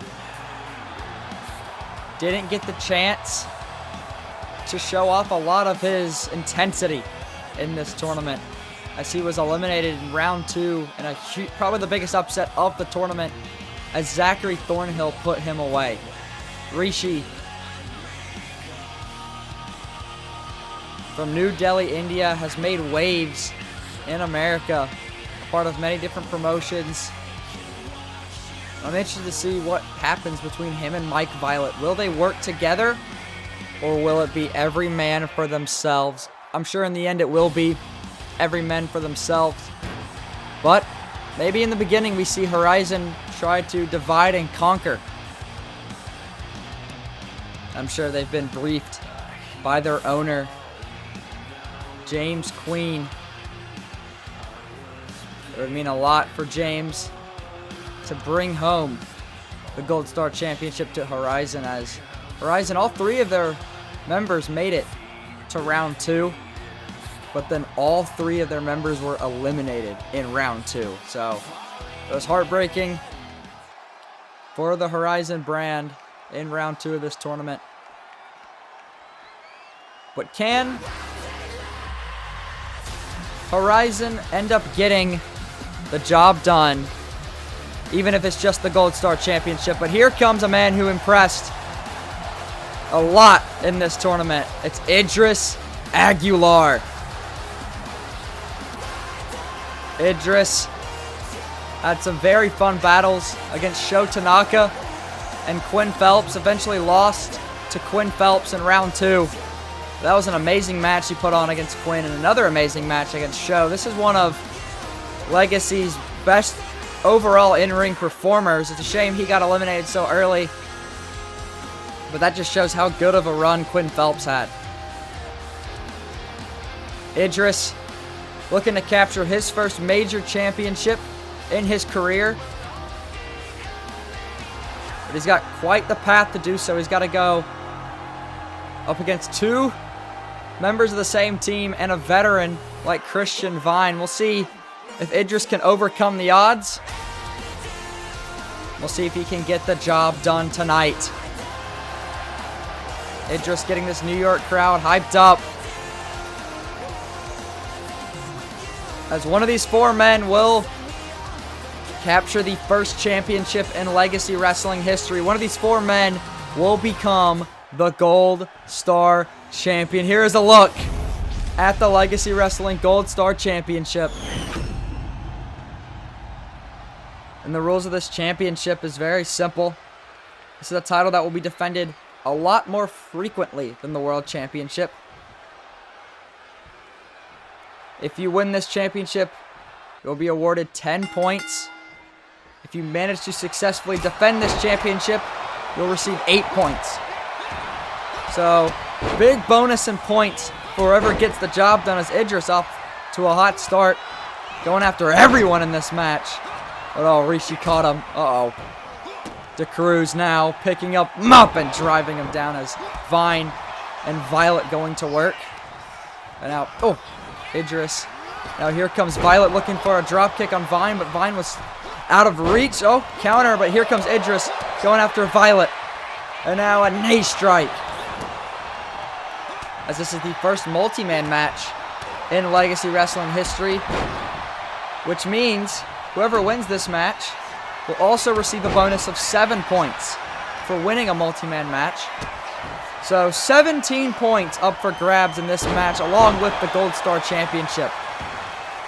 Didn't get the chance to show off a lot of his intensity in this tournament, as he was eliminated in round 2 in a probably the biggest upset of the tournament, as Zachary Thornhill put him away. Rishi from New Delhi, India, has made waves in America, a part of many different promotions. I'm interested to see what happens between him and Mike Violet. Will they work together, or will it be every man for themselves? I'm sure in the end it will be every man for themselves. But maybe in the beginning we see Horizon try to divide and conquer. I'm sure they've been briefed by their owner, James Queen. It would mean a lot for James to bring home the Gold Star Championship to Horizon, as Horizon, all 3 of their members made it to round 2, but then all 3 of their members were eliminated in round 2. So it was heartbreaking for the Horizon brand in round 2 of this tournament. But can Horizon end up getting the job done, even if it's just the Gold Star Championship? But here comes a man who impressed a lot in this tournament. It's Idris Aguilar. Idris had some very fun battles against Sho Tanaka and Quinn Phelps. Eventually lost to Quinn Phelps in round 2. That was an amazing match he put on against Quinn, and another amazing match against Sho. This is one of Legacy's best overall in-ring performers. It's a shame he got eliminated so early, but that just shows how good of a run Quinn Phelps had. Idris looking to capture his first major championship in his career, but he's got quite the path to do so. He's got to go up against 2 members of the same team and a veteran like Christian Vine. We'll see if Idris can overcome the odds. We'll see if he can get the job done tonight. Idris getting this New York crowd hyped up, as one of these 4 men will capture the first championship in Legacy Wrestling history. One of these 4 men will become the Gold Star Champion. Here is a look at the Legacy Wrestling Gold Star Championship. And the rules of this championship is very simple. This is a title that will be defended a lot more frequently than the World Championship. If you win this championship, you'll be awarded 10 points. If you manage to successfully defend this championship, you'll receive 8 points. So, big bonus in points for whoever gets the job done, as Idris off to a hot start, going after everyone in this match. But oh, Rishi caught him. Uh-oh. DeCruz now picking up Mop and driving him down, as Vine and Violet going to work. And now, oh, Idris. Now here comes Violet looking for a drop kick on Vine, but Vine was out of reach. Oh, counter, but here comes Idris going after Violet. And now a knee strike, as this is the first multi-man match in Legacy Wrestling history, which means whoever wins this match will also receive a bonus of 7 points for winning a multi-man match. So 17 points up for grabs in this match, along with the Gold Star Championship.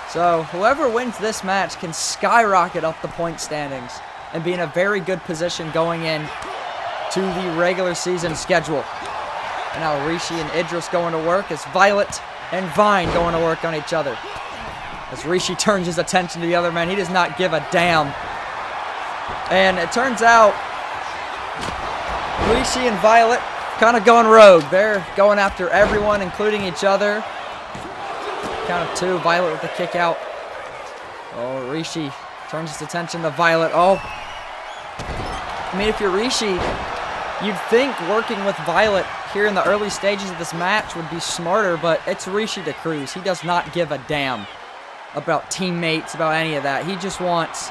So whoever wins this match can skyrocket up the point standings and be in a very good position going in to the regular season schedule. And now Rishi and Idris going to work, as Violet and Vine going to work on each other. As Rishi turns his attention to the other man, he does not give a damn. And it turns out Rishi and Violet kind of going rogue. They're going after everyone, including each other. Count of 2, Violet with the kick out. Oh, Rishi turns his attention to Violet. Oh, I mean, if you're Rishi, you'd think working with Violet here in the early stages of this match would be smarter, but it's Rishi DeCruz. He does not give a damn about teammates, about any of that. He just wants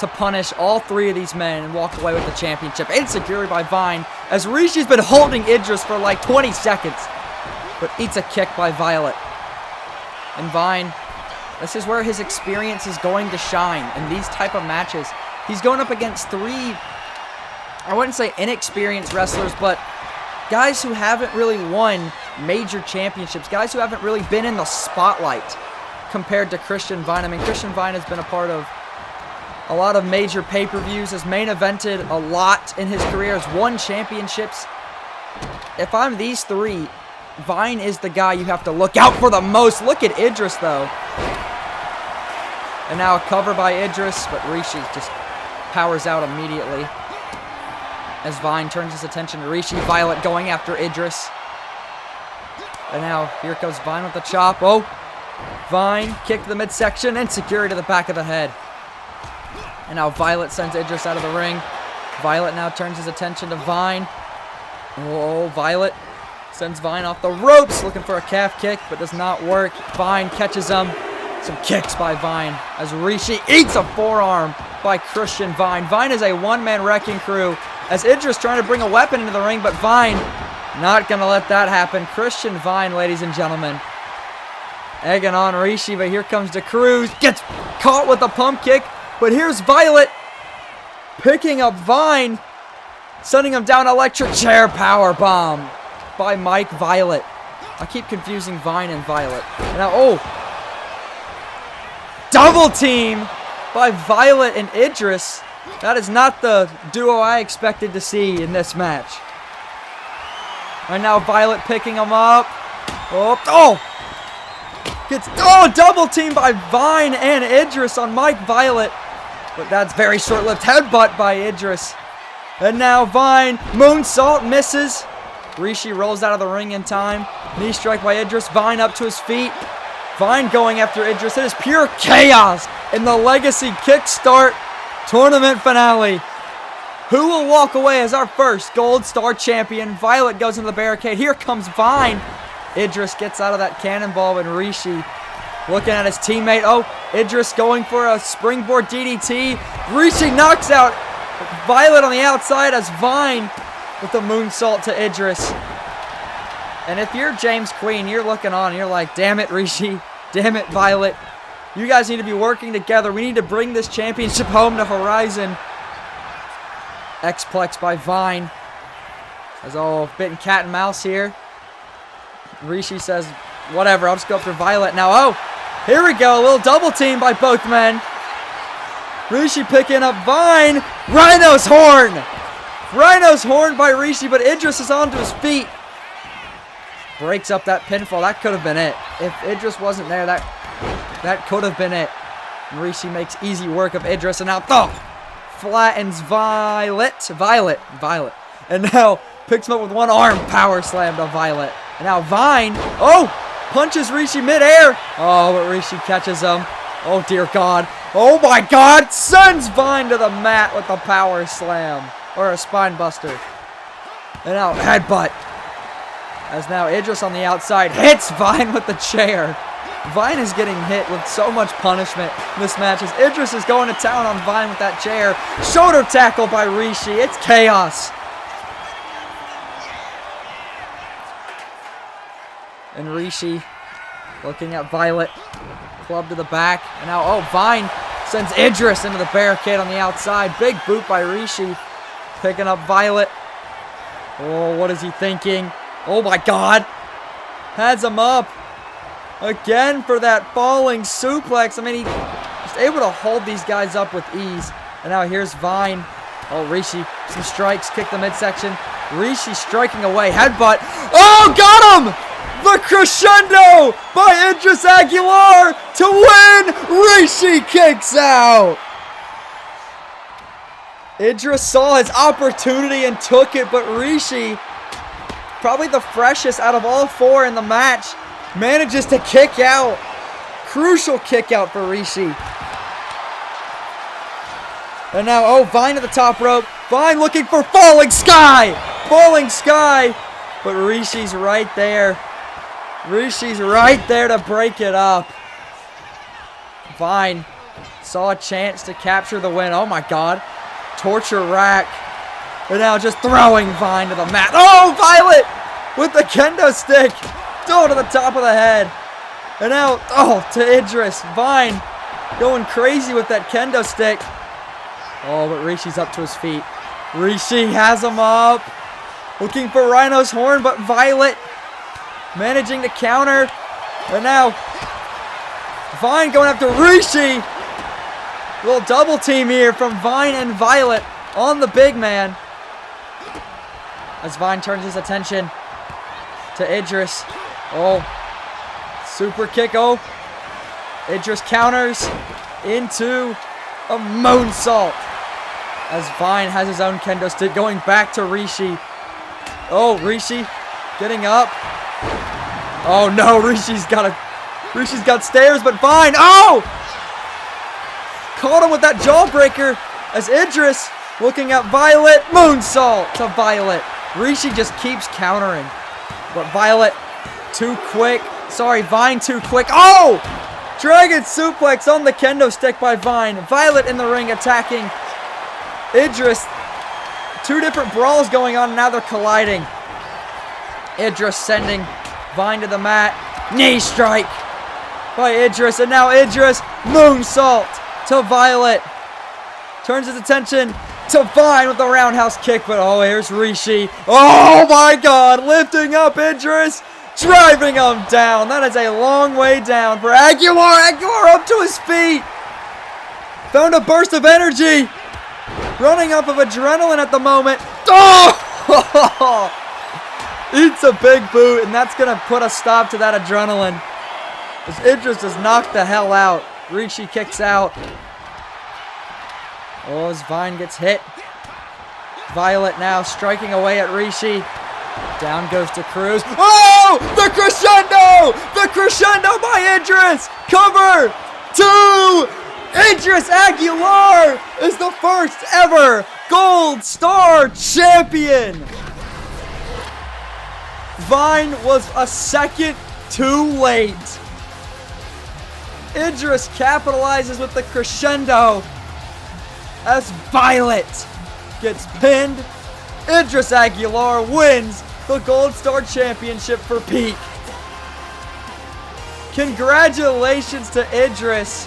to punish all 3 of these men and walk away with the championship. Insecurity by Vine, as Rishi's been holding Idris for like 20 seconds, but eats a kick by Violet. And Vine, this is where his experience is going to shine in these type of matches. He's going up against 3, I wouldn't say inexperienced wrestlers, but guys who haven't really won major championships, guys who haven't really been in the spotlight compared to Christian Vine. I mean, Christian Vine has been a part of a lot of major pay-per-views, has main evented a lot in his career, has won championships. if I'm these three, Vine is the guy you have to look out for the most. Look at Idris, though. And now a cover by Idris, but Rishi just powers out immediately. As Vine turns his attention to Rishi. Violet going after Idris. And now here comes Vine with the chop. Oh, Vine kick to the midsection and security to the back of the head. And now Violet sends Idris out of the ring. Violet now turns his attention to Vine. Oh, Violet sends Vine off the ropes, looking for a calf kick, but does not work. Vine catches him. Some kicks by Vine as Rishi eats a forearm by Christian Vine. Vine is a one-man wrecking crew as Idris trying to bring a weapon into the ring, but Vine not going to let that happen. Christian Vine, ladies and gentlemen. Egging on Rishi, but here comes DeCruz. Gets caught with a pump kick, but here's Violet picking up Vine, sending him down. Electric chair power bomb by Mike Violet. I keep confusing Vine and Violet. And now, oh, double team by Violet and Idris. That is not the duo I expected to see in this match. And now Violet picking him up. Oh, gets, double team by Vine and Idris on Mike Violet. But that's very short-lived. Headbutt by Idris. And now Vine, moonsault, misses. Rishi rolls out of the ring in time. Knee strike by Idris. Vine up to his feet. Vine going after Idris. It is pure chaos in the Legacy Kickstart Tournament finale. Who will walk away as our first Gold Star champion? Violet goes into the barricade. Here comes Vine. Idris gets out of that cannonball, and Rishi looking at his teammate. Oh, Idris going for a springboard DDT. Rishi knocks out Violet on the outside as Vine with the moonsault to Idris. And if you're James Queen, you're looking on and you're like, damn it, Rishi. Damn it, Violet. You guys need to be working together. We need to bring this championship home to Horizon. X-Plex by Vine. As all bitten cat and mouse here. Rishi says, whatever, I'll just go after Violet now. Oh, here we go. A little double team by both men. Rishi picking up Vine. Rhino's horn. Rhino's horn by Rishi, but Idris is onto his feet. Breaks up that pinfall. That could have been it. If Idris wasn't there, that could have been it. And Rishi makes easy work of Idris, and now flattens Violet. And now picks him up with one arm. Power slam to Violet. And now Vine, punches Rishi midair. Oh, but Rishi catches him. Oh, dear God. Oh, my God. Sends Vine to the mat with a power slam. Or a spine buster. And now headbutt. As now Idris on the outside hits Vine with the chair. Vine is getting hit with so much punishment in this match as Idris is going to town on Vine with that chair. Shoulder tackle by Rishi. It's chaos. And Rishi looking at Violet. Club to the back. And now, Vine sends Idris into the barricade on the outside. Big boot by Rishi. Picking up Violet. Oh, what is he thinking? Oh, my God. Has him up. Again for that falling suplex. I mean, he's able to hold these guys up with ease. And now here's Vine. Oh, Rishi. Some strikes. Kick the midsection. Rishi striking away. Headbutt. Oh, got him! The crescendo by Idris Aguilar to win. Rishi kicks out. Idris saw his opportunity and took it, but Rishi, probably the freshest out of all four in the match, manages to kick out. Crucial kick out for Rishi. And now, Vine at the top rope. Vine looking for Falling Sky. Falling Sky. But Rishi's right there. Rishi's right there to break it up. Vine saw a chance to capture the win. Oh, my God. Torture rack. And now just throwing Vine to the mat. Oh, Violet with the kendo stick. To the top of the head. And now, to Idris. Vine going crazy with that kendo stick. Oh, but Rishi's up to his feet. Rishi has him up. Looking for Rhino's horn, but Violet managing to counter. And now, Vine going after Rishi. Little double team here from Vine and Violet on the big man. As Vine turns his attention to Idris. Oh, super kick. Oh, Idris counters into a moonsault as Vine has his own kendo stick going back to Rishi. Oh, Rishi getting up. Oh no, Rishi's got stairs, but Vine. Oh! Caught him with that jawbreaker as Idris looking at Violet. Moonsault to Violet. Rishi just keeps countering. But Violet too quick. Sorry, Vine too quick. Oh! Dragon suplex on the kendo stick by Vine. Violet in the ring attacking Idris. Two different brawls going on, and now they're colliding. Idris sending Vine to the mat. Knee strike by Idris, and now Idris moonsault to Violet. Turns his attention to Vine with the roundhouse kick, but oh, here's Rishi. Oh my God, lifting up Idris, driving him down. That is a long way down for Aguilar. Aguilar up to his feet. Found a burst of energy. Running off of adrenaline at the moment. Oh! Eats a big boot, and that's going to put a stop to that adrenaline. As Idris just knocked the hell out. Rishi kicks out. Oh, as Vine gets hit. Violet now striking away at Rishi. Down goes to Cruz. Oh! The crescendo! The crescendo by Idris! Cover! 2! Idris Aguilar is the first ever Gold Star champion! Vine was a second too late. Idris capitalizes with the crescendo as Violet gets pinned. Idris Aguilar wins the Gold Star Championship for Peak. Congratulations to Idris.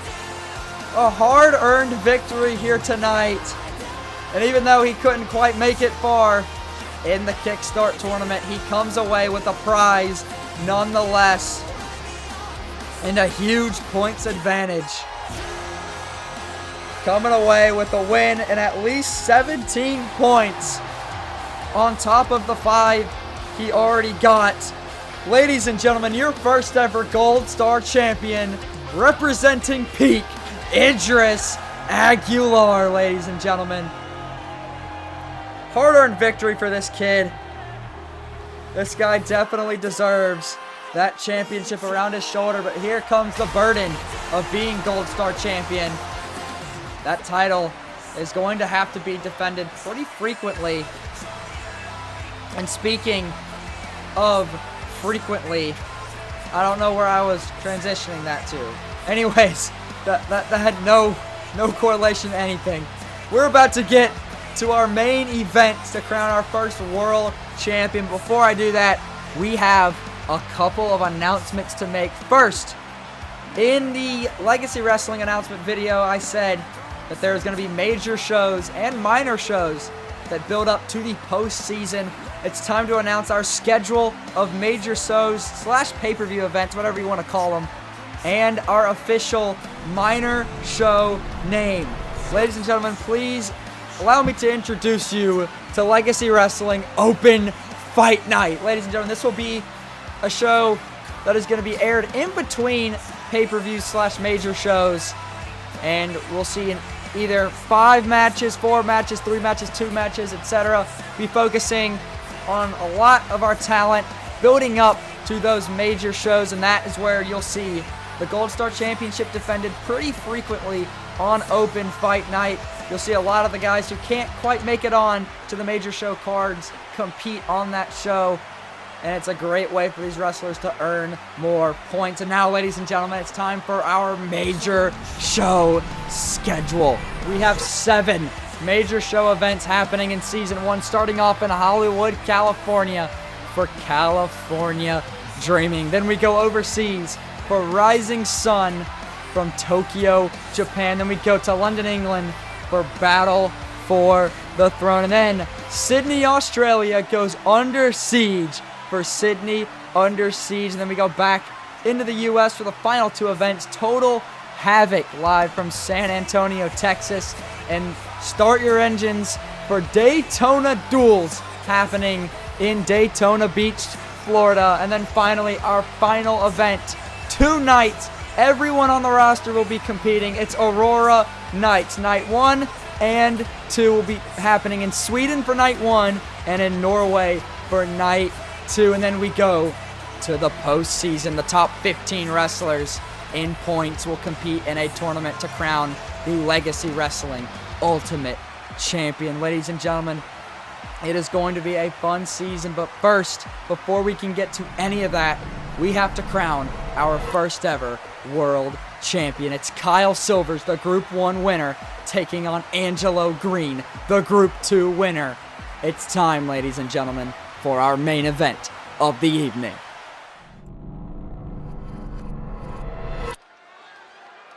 A hard-earned victory here tonight. And even though he couldn't quite make it far in the Kickstart Tournament, he comes away with a prize nonetheless. And a huge points advantage. Coming away with a win and at least 17 points on top of the 5 he already got. Ladies and gentlemen, your first ever Gold Star champion representing Peak, Idris Aguilar, ladies and gentlemen. Hard-earned victory for this kid. This guy definitely deserves that championship around his shoulder, but here comes the burden of being Gold Star champion. That title is going to have to be defended pretty frequently. And speaking of frequently, I don't know where I was transitioning that to. Anyways, that had no correlation to anything. We're about to get to our main event to crown our first world champion. Before I do that, we have a couple of announcements to make. First, in the Legacy Wrestling announcement video, I said that there's going to be major shows and minor shows that build up to the postseason. It's time to announce our schedule of major shows / pay-per-view events, whatever you want to call them, and our official minor show name. Ladies and gentlemen, please allow me to introduce you to Legacy Wrestling Open Fight Night. Ladies and gentlemen, this will be a show that is going to be aired in between pay-per-views / major shows, and we'll see in either 5 matches, 4 matches, 3 matches, 2 matches, etc. Be focusing on a lot of our talent building up to those major shows, and that is where you'll see the Gold Star Championship defended pretty frequently on Open Fight Night. You'll see a lot of the guys who can't quite make it on to the major show cards compete on that show, and it's a great way for these wrestlers to earn more points. And now, ladies and gentlemen, it's time for our major show schedule. We have 7 major show events happening in Season 1, starting off in Hollywood, California for California Dreaming. Then we go overseas for Rising Sun from Tokyo, Japan. Then we go to London, England for Battle for the Throne. And then Sydney, Australia goes Under Siege for Sydney Under Siege. And then we go back into the US for the final 2 events, Total Havoc live from San Antonio, Texas, and Start Your Engines for Daytona Duels happening in Daytona Beach, Florida. And then finally, our final event tonight. Everyone on the roster will be competing. It's Aurora Nights. Night 1 and 2 will be happening in Sweden for Night 1 and in Norway for Night 2. And then we go to the postseason. The top 15 wrestlers in points will compete in a tournament to crown the Legacy Wrestling Ultimate Champion. Ladies and gentlemen, it is going to be a fun season, but first, before we can get to any of that, we have to crown our first ever World Champion. It's Kyle Silvers, the Group 1 winner, taking on Angelo Green, the Group 2 winner. It's time, ladies and gentlemen, for our main event of the evening.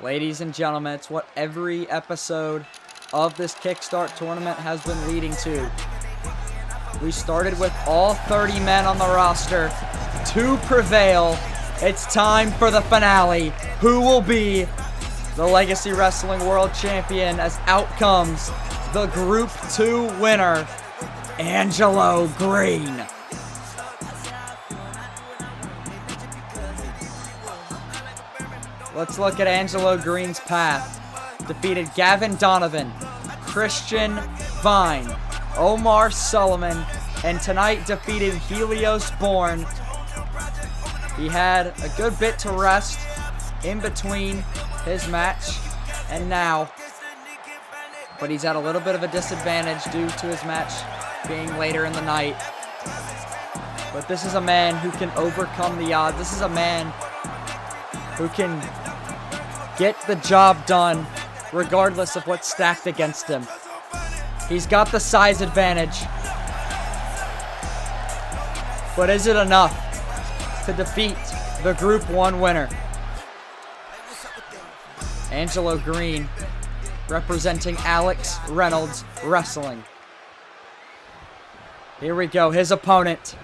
Ladies and gentlemen, it's what every episode of this Kickstart tournament has been leading to. We started with all 30 men on the roster to prevail. It's time for the finale. Who will be the Legacy Wrestling World Champion? As out comes the Group 2 winner, Angelo Green. Let's look at Angelo Green's path. Defeated Gavin Donovan, Christian Vine, Omar Sullivan, and tonight defeated Helios Bourne. He had a good bit to rest in between his match and now, but he's at a little bit of a disadvantage due to his match being later in the night. But this is a man who can overcome the odds. This is a man who can get the job done regardless of what's stacked against him. He's got the size advantage. But is it enough to defeat the Group 1 winner? Angelo Green representing Alex Reynolds Wrestling. Here we go, his opponent.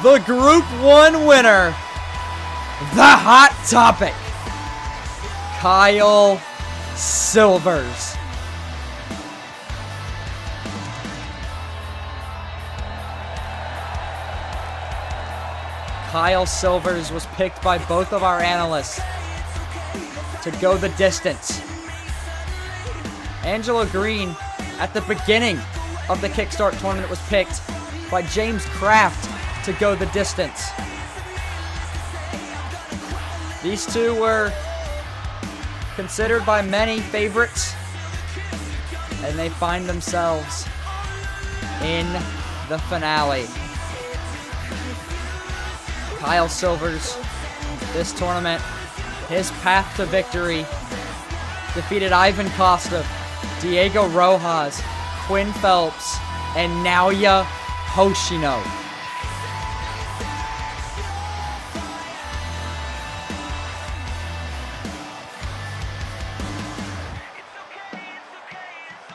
The Group 1 winner, the Hot Topic, Kyle Silvers. Kyle Silvers was picked by both of our analysts to go the distance. Angelo Green, at the beginning of the Kickstart tournament, was picked by James Kraft to go the distance. These two were considered by many favorites, and they find themselves in the finale. Kyle Silvers, this tournament, his path to victory, defeated Ivan Kostov, Diego Rojas, Quinn Phelps, and Naoya Hoshino.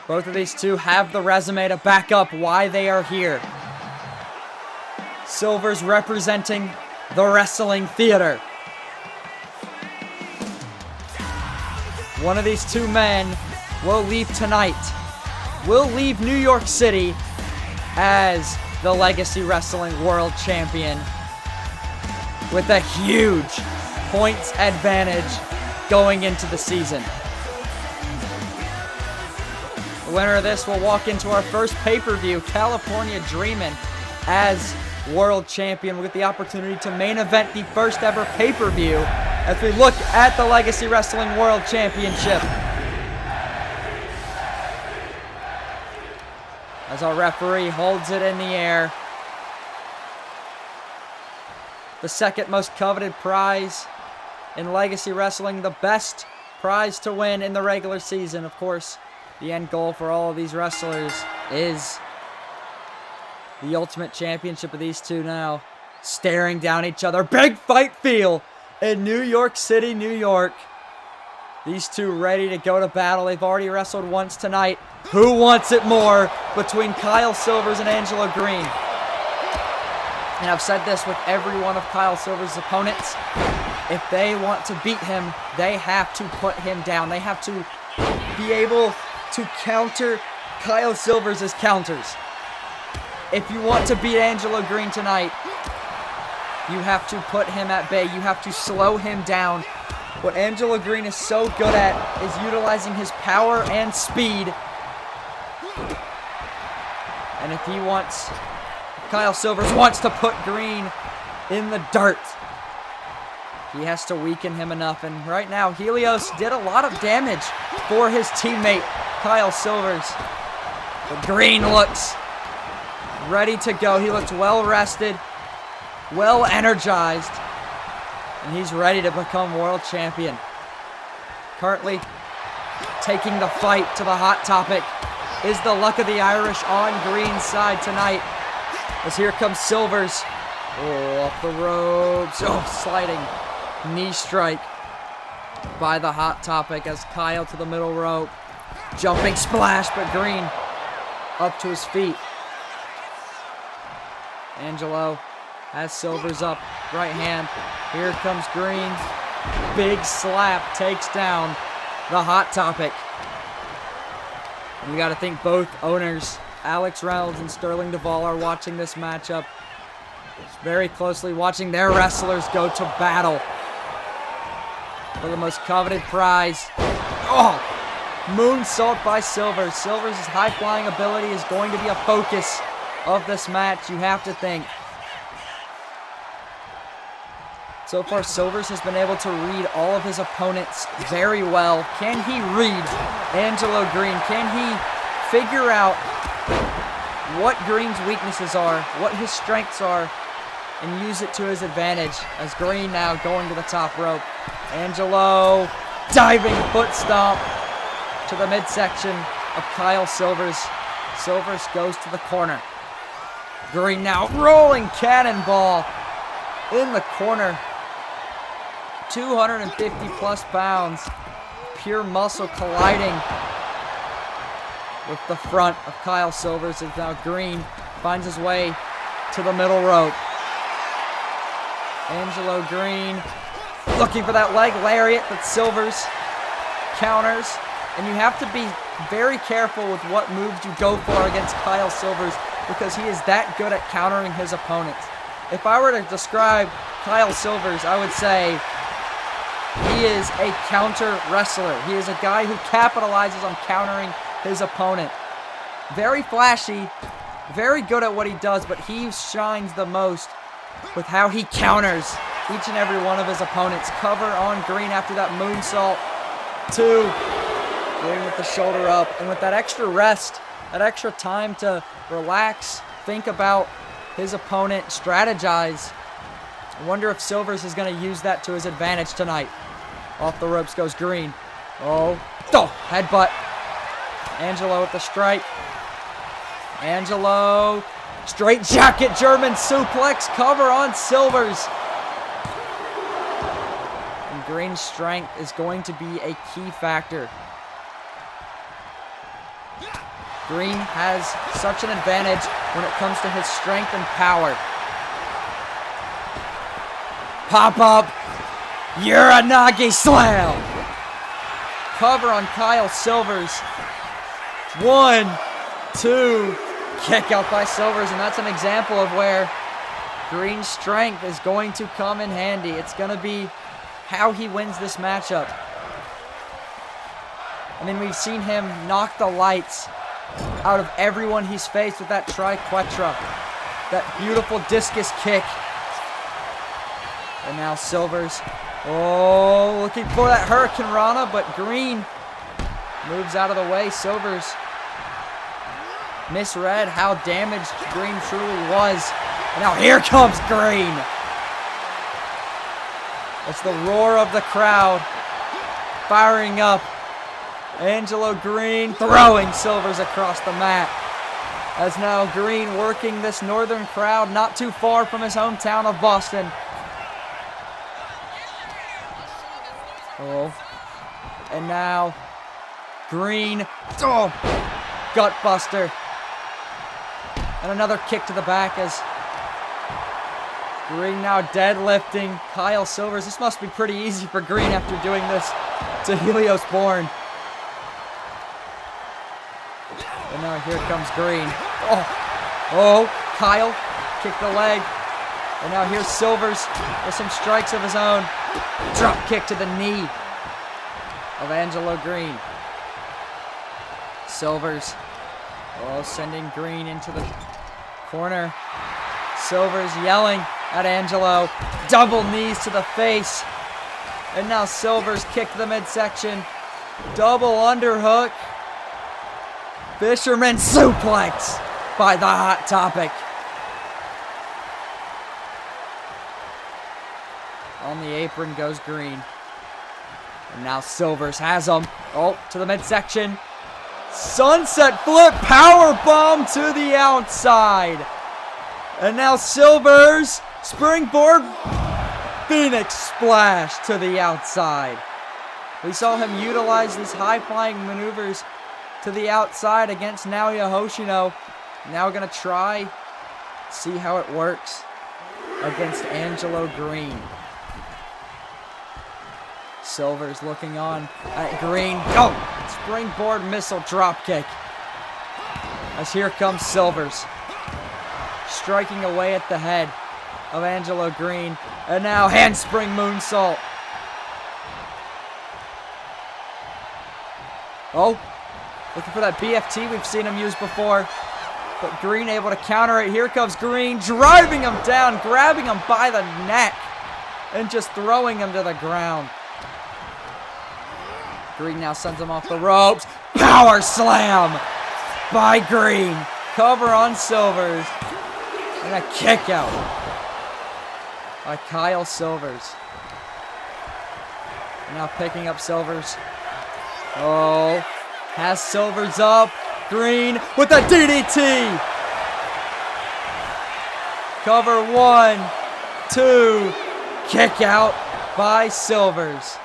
Both of these two have the resume to back up why they are here. Silvers representing the wrestling theater. One of these two men will leave tonight. Will leave New York City as the Legacy Wrestling World Champion with a huge points advantage going into the season. The winner of this will walk into our first pay-per-view, California Dreamin', as World Champion. We'll get the opportunity to main event the first ever pay-per-view as we look at the Legacy Wrestling World Championship. As our referee holds it in the air. The second most coveted prize in Legacy Wrestling, the best prize to win in the regular season. Of course, the end goal for all of these wrestlers is the Ultimate Championship of these two now staring down each other. Big fight feel in New York City, New York. These two ready to go to battle. They've already wrestled once tonight. Who wants it more between Kyle Silvers and Angelo Green? And I've said this with every one of Kyle Silver's opponents. If they want to beat him, they have to put him down. They have to be able to counter Kyle Silver's counters. If you want to beat Angelo Green tonight, you have to put him at bay. You have to slow him down. What Angelo Green is so good at is utilizing his power and speed. And if Kyle Silvers wants to put Green in the dirt, he has to weaken him enough. And right now, Helios did a lot of damage for his teammate, Kyle Silvers. But Green looks ready to go. He looks well rested, well energized, and he's ready to become world champion. Currently taking the fight to the Hot Topic is the Luck of the Irish on Green's side tonight. As here comes Silvers. Oh, off the ropes. Oh, sliding knee strike by the Hot Topic as Kyle to the middle rope. Jumping splash, but Green up to his feet. Angelo has Silvers up, right hand. Here comes Green. Big slap takes down the Hot Topic. And you got to think both owners, Alex Reynolds and Sterling Duvall, are watching this matchup very closely, watching their wrestlers go to battle for the most coveted prize. Oh! Moonsault by Silvers. Silvers' high-flying ability is going to be a focus of this match, you have to think. So far, Silvers has been able to read all of his opponents very well. Can he read Angelo Green? Can he figure out what Green's weaknesses are, what his strengths are, and use it to his advantage? As Green now going to the top rope. Angelo, diving foot stomp to the midsection of Kyle Silvers. Silvers goes to the corner. Green now rolling cannonball in the corner. 250 plus pounds. Pure muscle colliding with the front of Kyle Silvers as now Green finds his way to the middle rope. Angelo Green looking for that leg lariat, but Silvers counters. And you have to be very careful with what moves you go for against Kyle Silvers because he is that good at countering his opponents. If I were to describe Kyle Silvers, I would say he is a counter wrestler. He is a guy who capitalizes on countering his opponent. Very flashy, very good at what he does, but he shines the most with how he counters each and every one of his opponents. Cover on Green after that moonsault. Two. Green with the shoulder up. And with that extra rest, that extra time to relax, think about his opponent, strategize. I wonder if Silvers is going to use that to his advantage tonight. Off the ropes goes Green. Oh, headbutt. Angelo with the strike. Angelo, straight jacket, German suplex, cover on Silvers. And Green's strength is going to be a key factor. Green has such an advantage when it comes to his strength and power. Pop up, Uranagi slam. Cover on Kyle Silvers. 1, 2, kick out by Silvers, and that's an example of where Green's strength is going to come in handy. It's going to be how he wins this matchup. I mean, we've seen him knock the lights out of everyone he's faced with that triquetra, that beautiful discus kick. And now Silvers, looking for that Hurricane Rana, but Green moves out of the way. Silvers misread how damaged Green truly was. And now here comes Green. It's the roar of the crowd firing up. Angelo Green throwing Silvers across the mat. As now Green working this northern crowd not too far from his hometown of Boston. And now Green, gut buster. And another kick to the back as Green now deadlifting Kyle Silvers. This must be pretty easy for Green after doing this to Helios Bourne. And now here comes Green. Oh, Kyle kicked the leg. And now here's Silvers with some strikes of his own. Drop kick to the knee of Angelo Green. Silvers, sending Green into the corner. Silvers yelling at Angelo. Double knees to the face. And now Silvers kick to the midsection. Double underhook. Fisherman suplex by the Hot Topic. On the apron goes Green. And now Silvers has him. To the midsection. Sunset flip power bomb to the outside. And now Silvers springboard Phoenix splash to the outside. We saw him utilize these high-flying maneuvers to the outside against Naoya Hoshino. Now we're going to try, see how it works against Angelo Green. Silvers looking on at Green. Springboard missile dropkick. As here comes Silvers. Striking away at the head of Angelo Green. And now handspring moonsault. Looking for that BFT we've seen him use before. But Green able to counter it. Here comes Green, driving him down, grabbing him by the neck, and just throwing him to the ground. Green now sends him off the ropes. Power slam by Green. Cover on Silvers. And a kick out by Kyle Silvers. Now picking up Silvers. Has Silvers up. Green with a DDT. Cover 1, 2. Kick out by Silvers.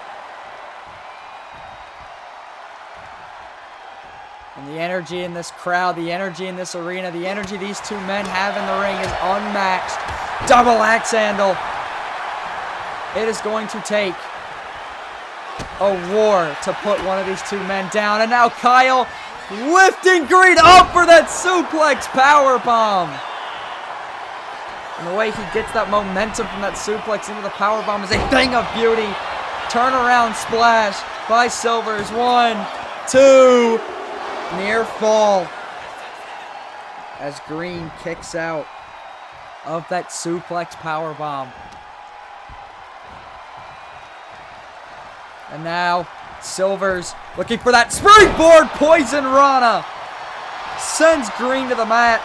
And the energy in this crowd, the energy in this arena, the energy these two men have in the ring is unmatched. Double axe handle. It is going to take a war to put one of these two men down. And now Kyle lifting Green up for that suplex powerbomb. And the way he gets that momentum from that suplex into the powerbomb is a thing of beauty. Turnaround splash by Silvers. 1, 2. Near fall as Green kicks out of that suplex powerbomb. And now Silvers looking for that springboard poison Rana. Sends Green to the mat.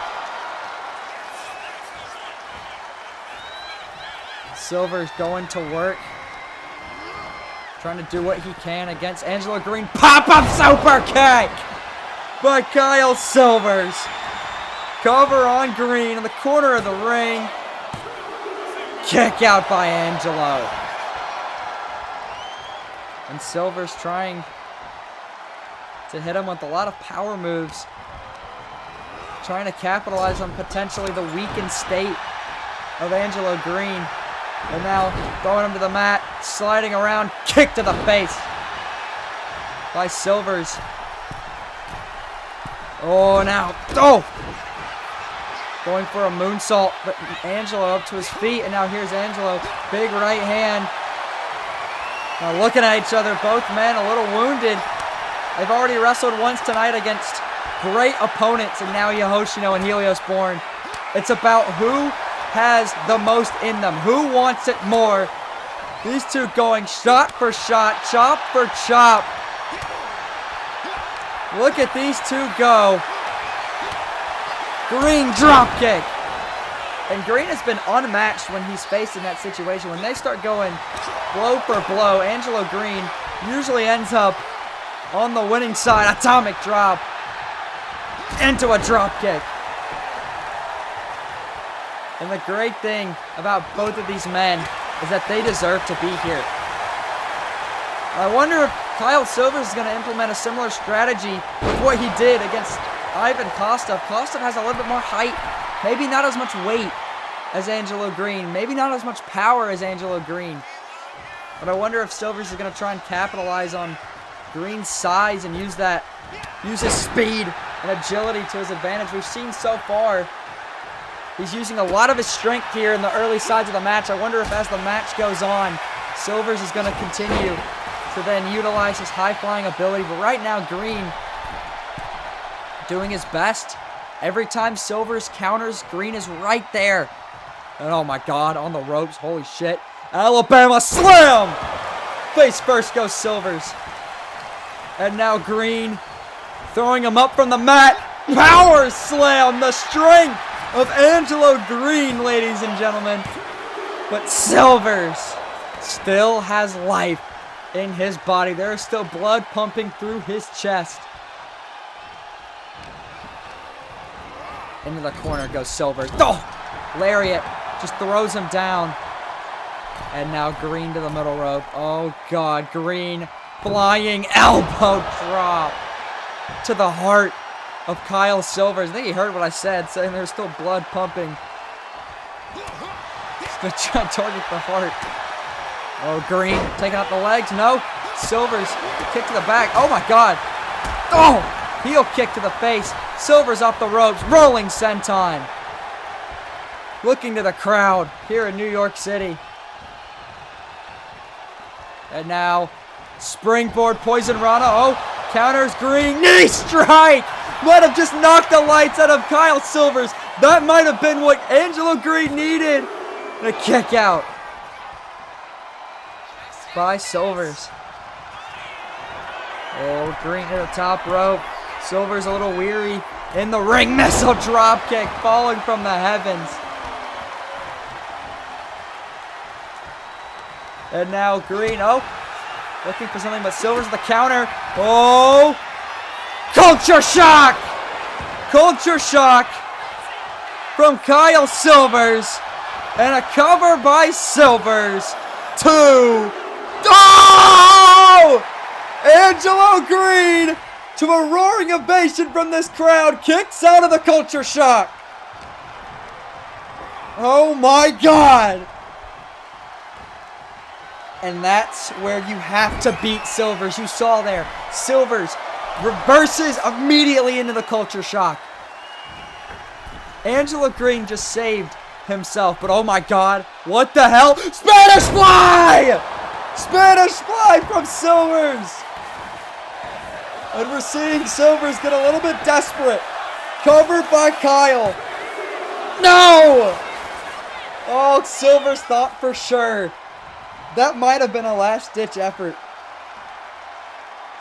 Silvers going to work. Trying to do what he can against Angelo Green. Pop-up super kick by Kyle Silvers. Cover on Green in the corner of the ring. Kick out by Angelo. And Silvers trying to hit him with a lot of power moves. Trying to capitalize on potentially the weakened state of Angelo Green. And now throwing him to the mat, sliding around, kick to the face by Silvers. Going for a moonsault, but Angelo up to his feet, and now here's Angelo, big right hand. Now looking at each other, both men a little wounded. They've already wrestled once tonight against great opponents in Naoya Hoshino and Helios Bourne. It's about who has the most in them, who wants it more. These two going shot for shot, chop for chop. Look at these two go. Green drop kick. And Green has been unmatched when he's faced in that situation. When they start going blow for blow, Angelo Green usually ends up on the winning side. Atomic drop into a drop kick. And the great thing about both of these men is that they deserve to be here. I wonder if Kyle Silvers is going to implement a similar strategy with what he did against Ivan Kostov. Kostov has a little bit more height, maybe not as much weight as Angelo Green. Maybe not as much power as Angelo Green. But I wonder if Silvers is going to try and capitalize on Green's size and use his speed and agility to his advantage. We've seen so far he's using a lot of his strength here in the early sides of the match. I wonder if as the match goes on, Silvers is going to continue to then utilize his high-flying ability. But right now, Green doing his best. Every time Silvers counters, Green is right there. And oh my God, on the ropes, holy shit. Alabama slam! Face first goes Silvers. And now Green throwing him up from the mat. Power slam, the strength of Angelo Green, ladies and gentlemen. But Silvers still has life in his body. There is still blood pumping through his chest. Into the corner goes Silvers. Oh! Lariat just throws him down. And now Green to the middle rope. Oh God, Green flying elbow drop to the heart of Kyle Silvers. I think he heard what I said, saying there's still blood pumping. He's gonna try to target the heart. Oh, Green taking out the legs. No. Silvers kick to the back. Oh my God. Oh! Heel kick to the face. Silvers off the ropes. Rolling senton. Looking to the crowd here in New York City. And now, springboard poison Rana. Oh, counters Green. Knee strike! Might have just knocked the lights out of Kyle Silvers. That might have been what Angelo Green needed. And a kick out by Silvers. Oh, Green to the top rope. Silvers a little weary in the ring. Missile drop kick falling from the heavens. And now Green, oh, looking for something, but Silvers the counter. Oh, culture shock! Culture shock from Kyle Silvers. And a cover by Silvers. 2. Oh! Angelo Green, to a roaring ovation from this crowd, kicks out of the culture shock. Oh my God. And that's where you have to beat Silvers. You saw there. Silvers reverses immediately into the culture shock. Angelo Green just saved himself. But oh my God. What the hell? Spanish fly! Spanish fly from Silvers. And we're seeing Silvers get a little bit desperate. Covered by Kyle. No! Oh, Silvers thought for sure that might have been a last-ditch effort.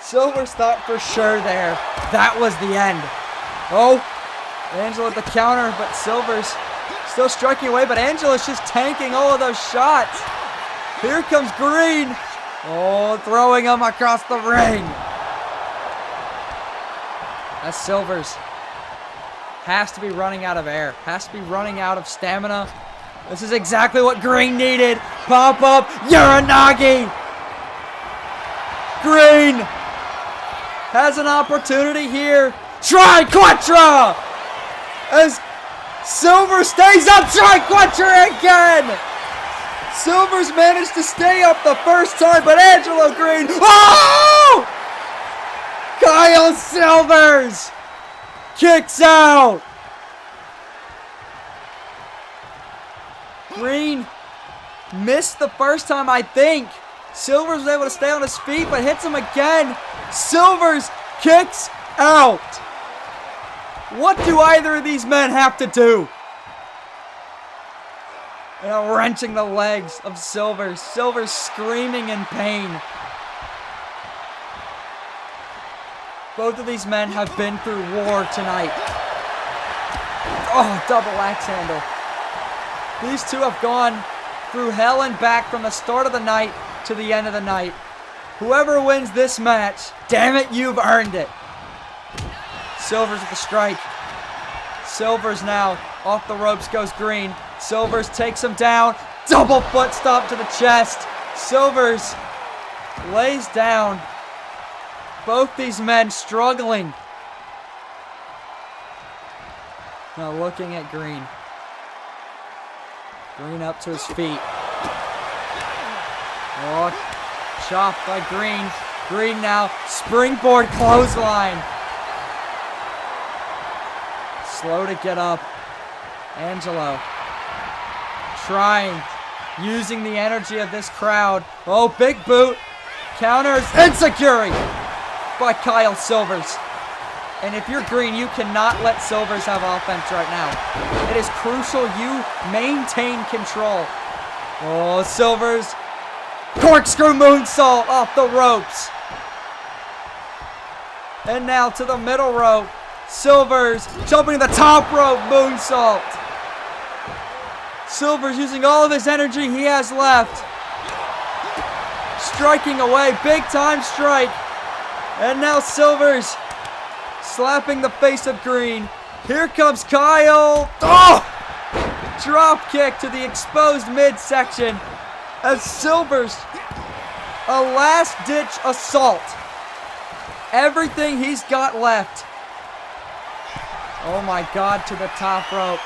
Silvers thought for sure there that was the end. Oh, Angelo at the counter, but Silvers still striking away, but Angelo's just tanking all of those shots. Here comes Green. Oh, throwing him across the ring. That's Silvers. Has to be running out of air. Has to be running out of stamina. This is exactly what Green needed. Pop up, Uranagi. Green has an opportunity here. Tri-Quatra! As Silver stays up, Tri-Quatra again! Silver's managed to stay up the first time, but Angelo Green, oh! Kyle Silvers kicks out. Green missed the first time, I think. Silvers was able to stay on his feet, but hits him again. Silvers kicks out. What do either of these men have to do? And wrenching the legs of Silvers. Silvers screaming in pain. Both of these men have been through war tonight. Oh, double axe handle. These two have gone through hell and back from the start of the night to the end of the night. Whoever wins this match, damn it, you've earned it. Silvers with the strike. Silvers now off the ropes goes Green. Silvers takes him down. Double foot stomp to the chest. Silvers lays down. Both these men struggling. Now looking at Green. Green up to his feet. Oh, chopped by Green. Green now, springboard clothesline. Slow to get up. Angelo trying, using the energy of this crowd. Oh, big boot. Counters, insecurity by Kyle Silvers. And if you're Green, you cannot let Silvers have offense right now. It is crucial you maintain control. Oh, Silvers. Corkscrew moonsault off the ropes. And now to the middle rope. Silvers jumping to the top rope, moonsault. Silvers using all of his energy he has left. Striking away, big time strike. And now Silvers slapping the face of Green. Here comes Kyle. Oh! Drop kick to the exposed midsection as Silvers, a last ditch assault. Everything he's got left. Oh my God, to the top rope.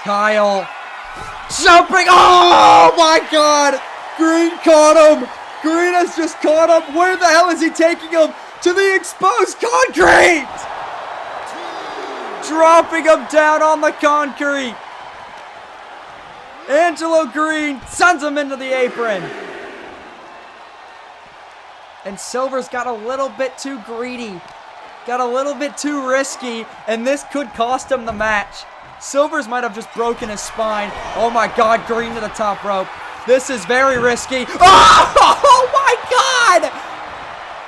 Kyle jumping. Oh my God! Green caught him. Green has just caught him. Where the hell is he taking him? To the exposed concrete! Dropping him down on the concrete. Angelo Green sends him into the apron. And Silver's got a little bit too greedy. Got a little bit too risky, and this could cost him the match. Silvers might have just broken his spine. Oh my God, Green to the top rope. This is very risky. Oh my God!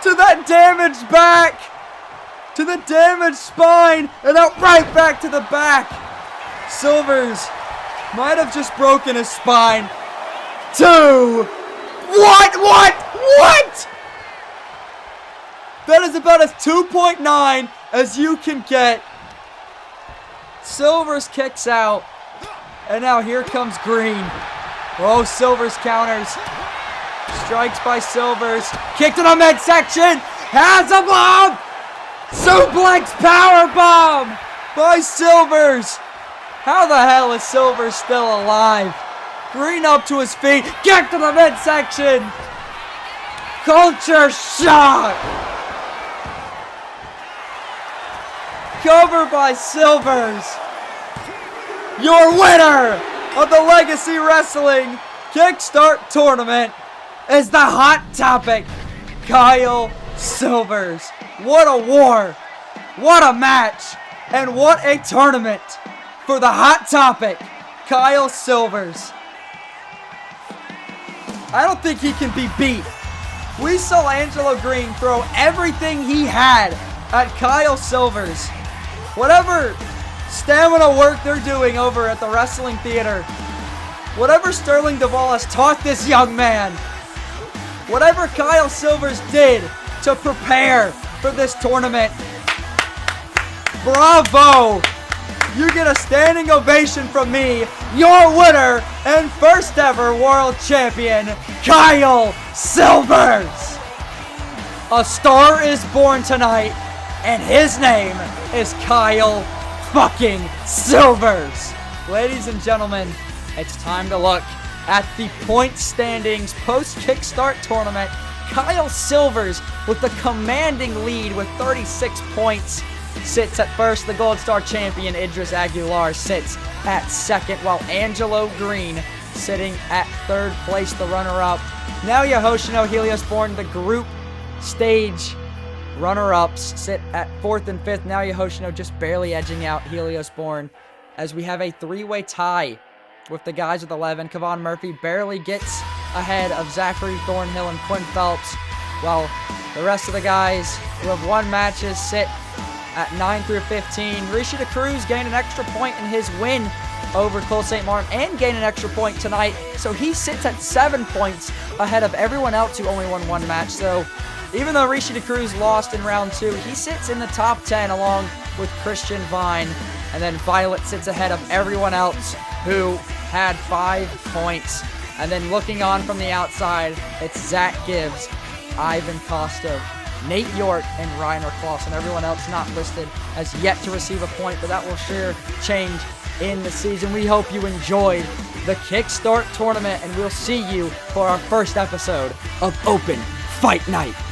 To that damaged back. To the damaged spine, and out right back to the back. Silvers might have just broken his spine. 2. What? That is about as 2.9 as you can get. Silvers kicks out. And now here comes Green. Oh, Silvers counters. Strikes by Silvers. Kick to the midsection. Has a bomb. Suplex powerbomb by Silvers. How the hell is Silvers still alive? Green up to his feet. Kick to the midsection. Culture shock. Cover by Silvers. Your winner of the Legacy Wrestling Kickstart Tournament is the Hot Topic, Kyle Silvers. What a war. What a match. And what a tournament for the Hot Topic, Kyle Silvers. I don't think he can be beat. We saw Angelo Green throw everything he had at Kyle Silvers. Whatever stamina work they're doing over at the Wrestling Theater, whatever Sterling Duvall has taught this young man, whatever Kyle Silvers did to prepare for this tournament, bravo! You get a standing ovation from me, your winner and first ever world champion, Kyle Silvers! A star is born tonight, and his name is Kyle fucking Silvers. Ladies and gentlemen, it's time to look at the point standings post-Kickstart Tournament. Kyle Silvers with the commanding lead with 36 points sits at first. The Gold Star champion Idris Aguilar sits at second, while Angelo Green sitting at third place, the runner-up. Now Yehoshino, Helios Born, the group stage runner-ups sit at fourth and fifth. Now Yehoshino just barely edging out Helios Born as we have a three-way tie with the guys with 11. Kevon Murphy barely gets ahead of Zachary Thornhill and Quinn Phelps, while the rest of the guys who have won matches sit at 9 through 15. Rishi Cruz gained an extra point in his win over Cole St. Martin and gained an extra point tonight, so he sits at 7 points ahead of everyone else who only won one match. So even though Rishi Cruz lost in round 2, he sits in the top 10 along with Christian Vine, and then Violet sits ahead of everyone else who had 5 points. And then looking on from the outside, it's Zach Gibbs, Ivan Kostov, Nate York, and Reiner Clausen. Everyone else not listed has yet to receive a point, but that will sure change in the season. We hope you enjoyed the Kickstart Tournament, and we'll see you for our first episode of Open Fight Night.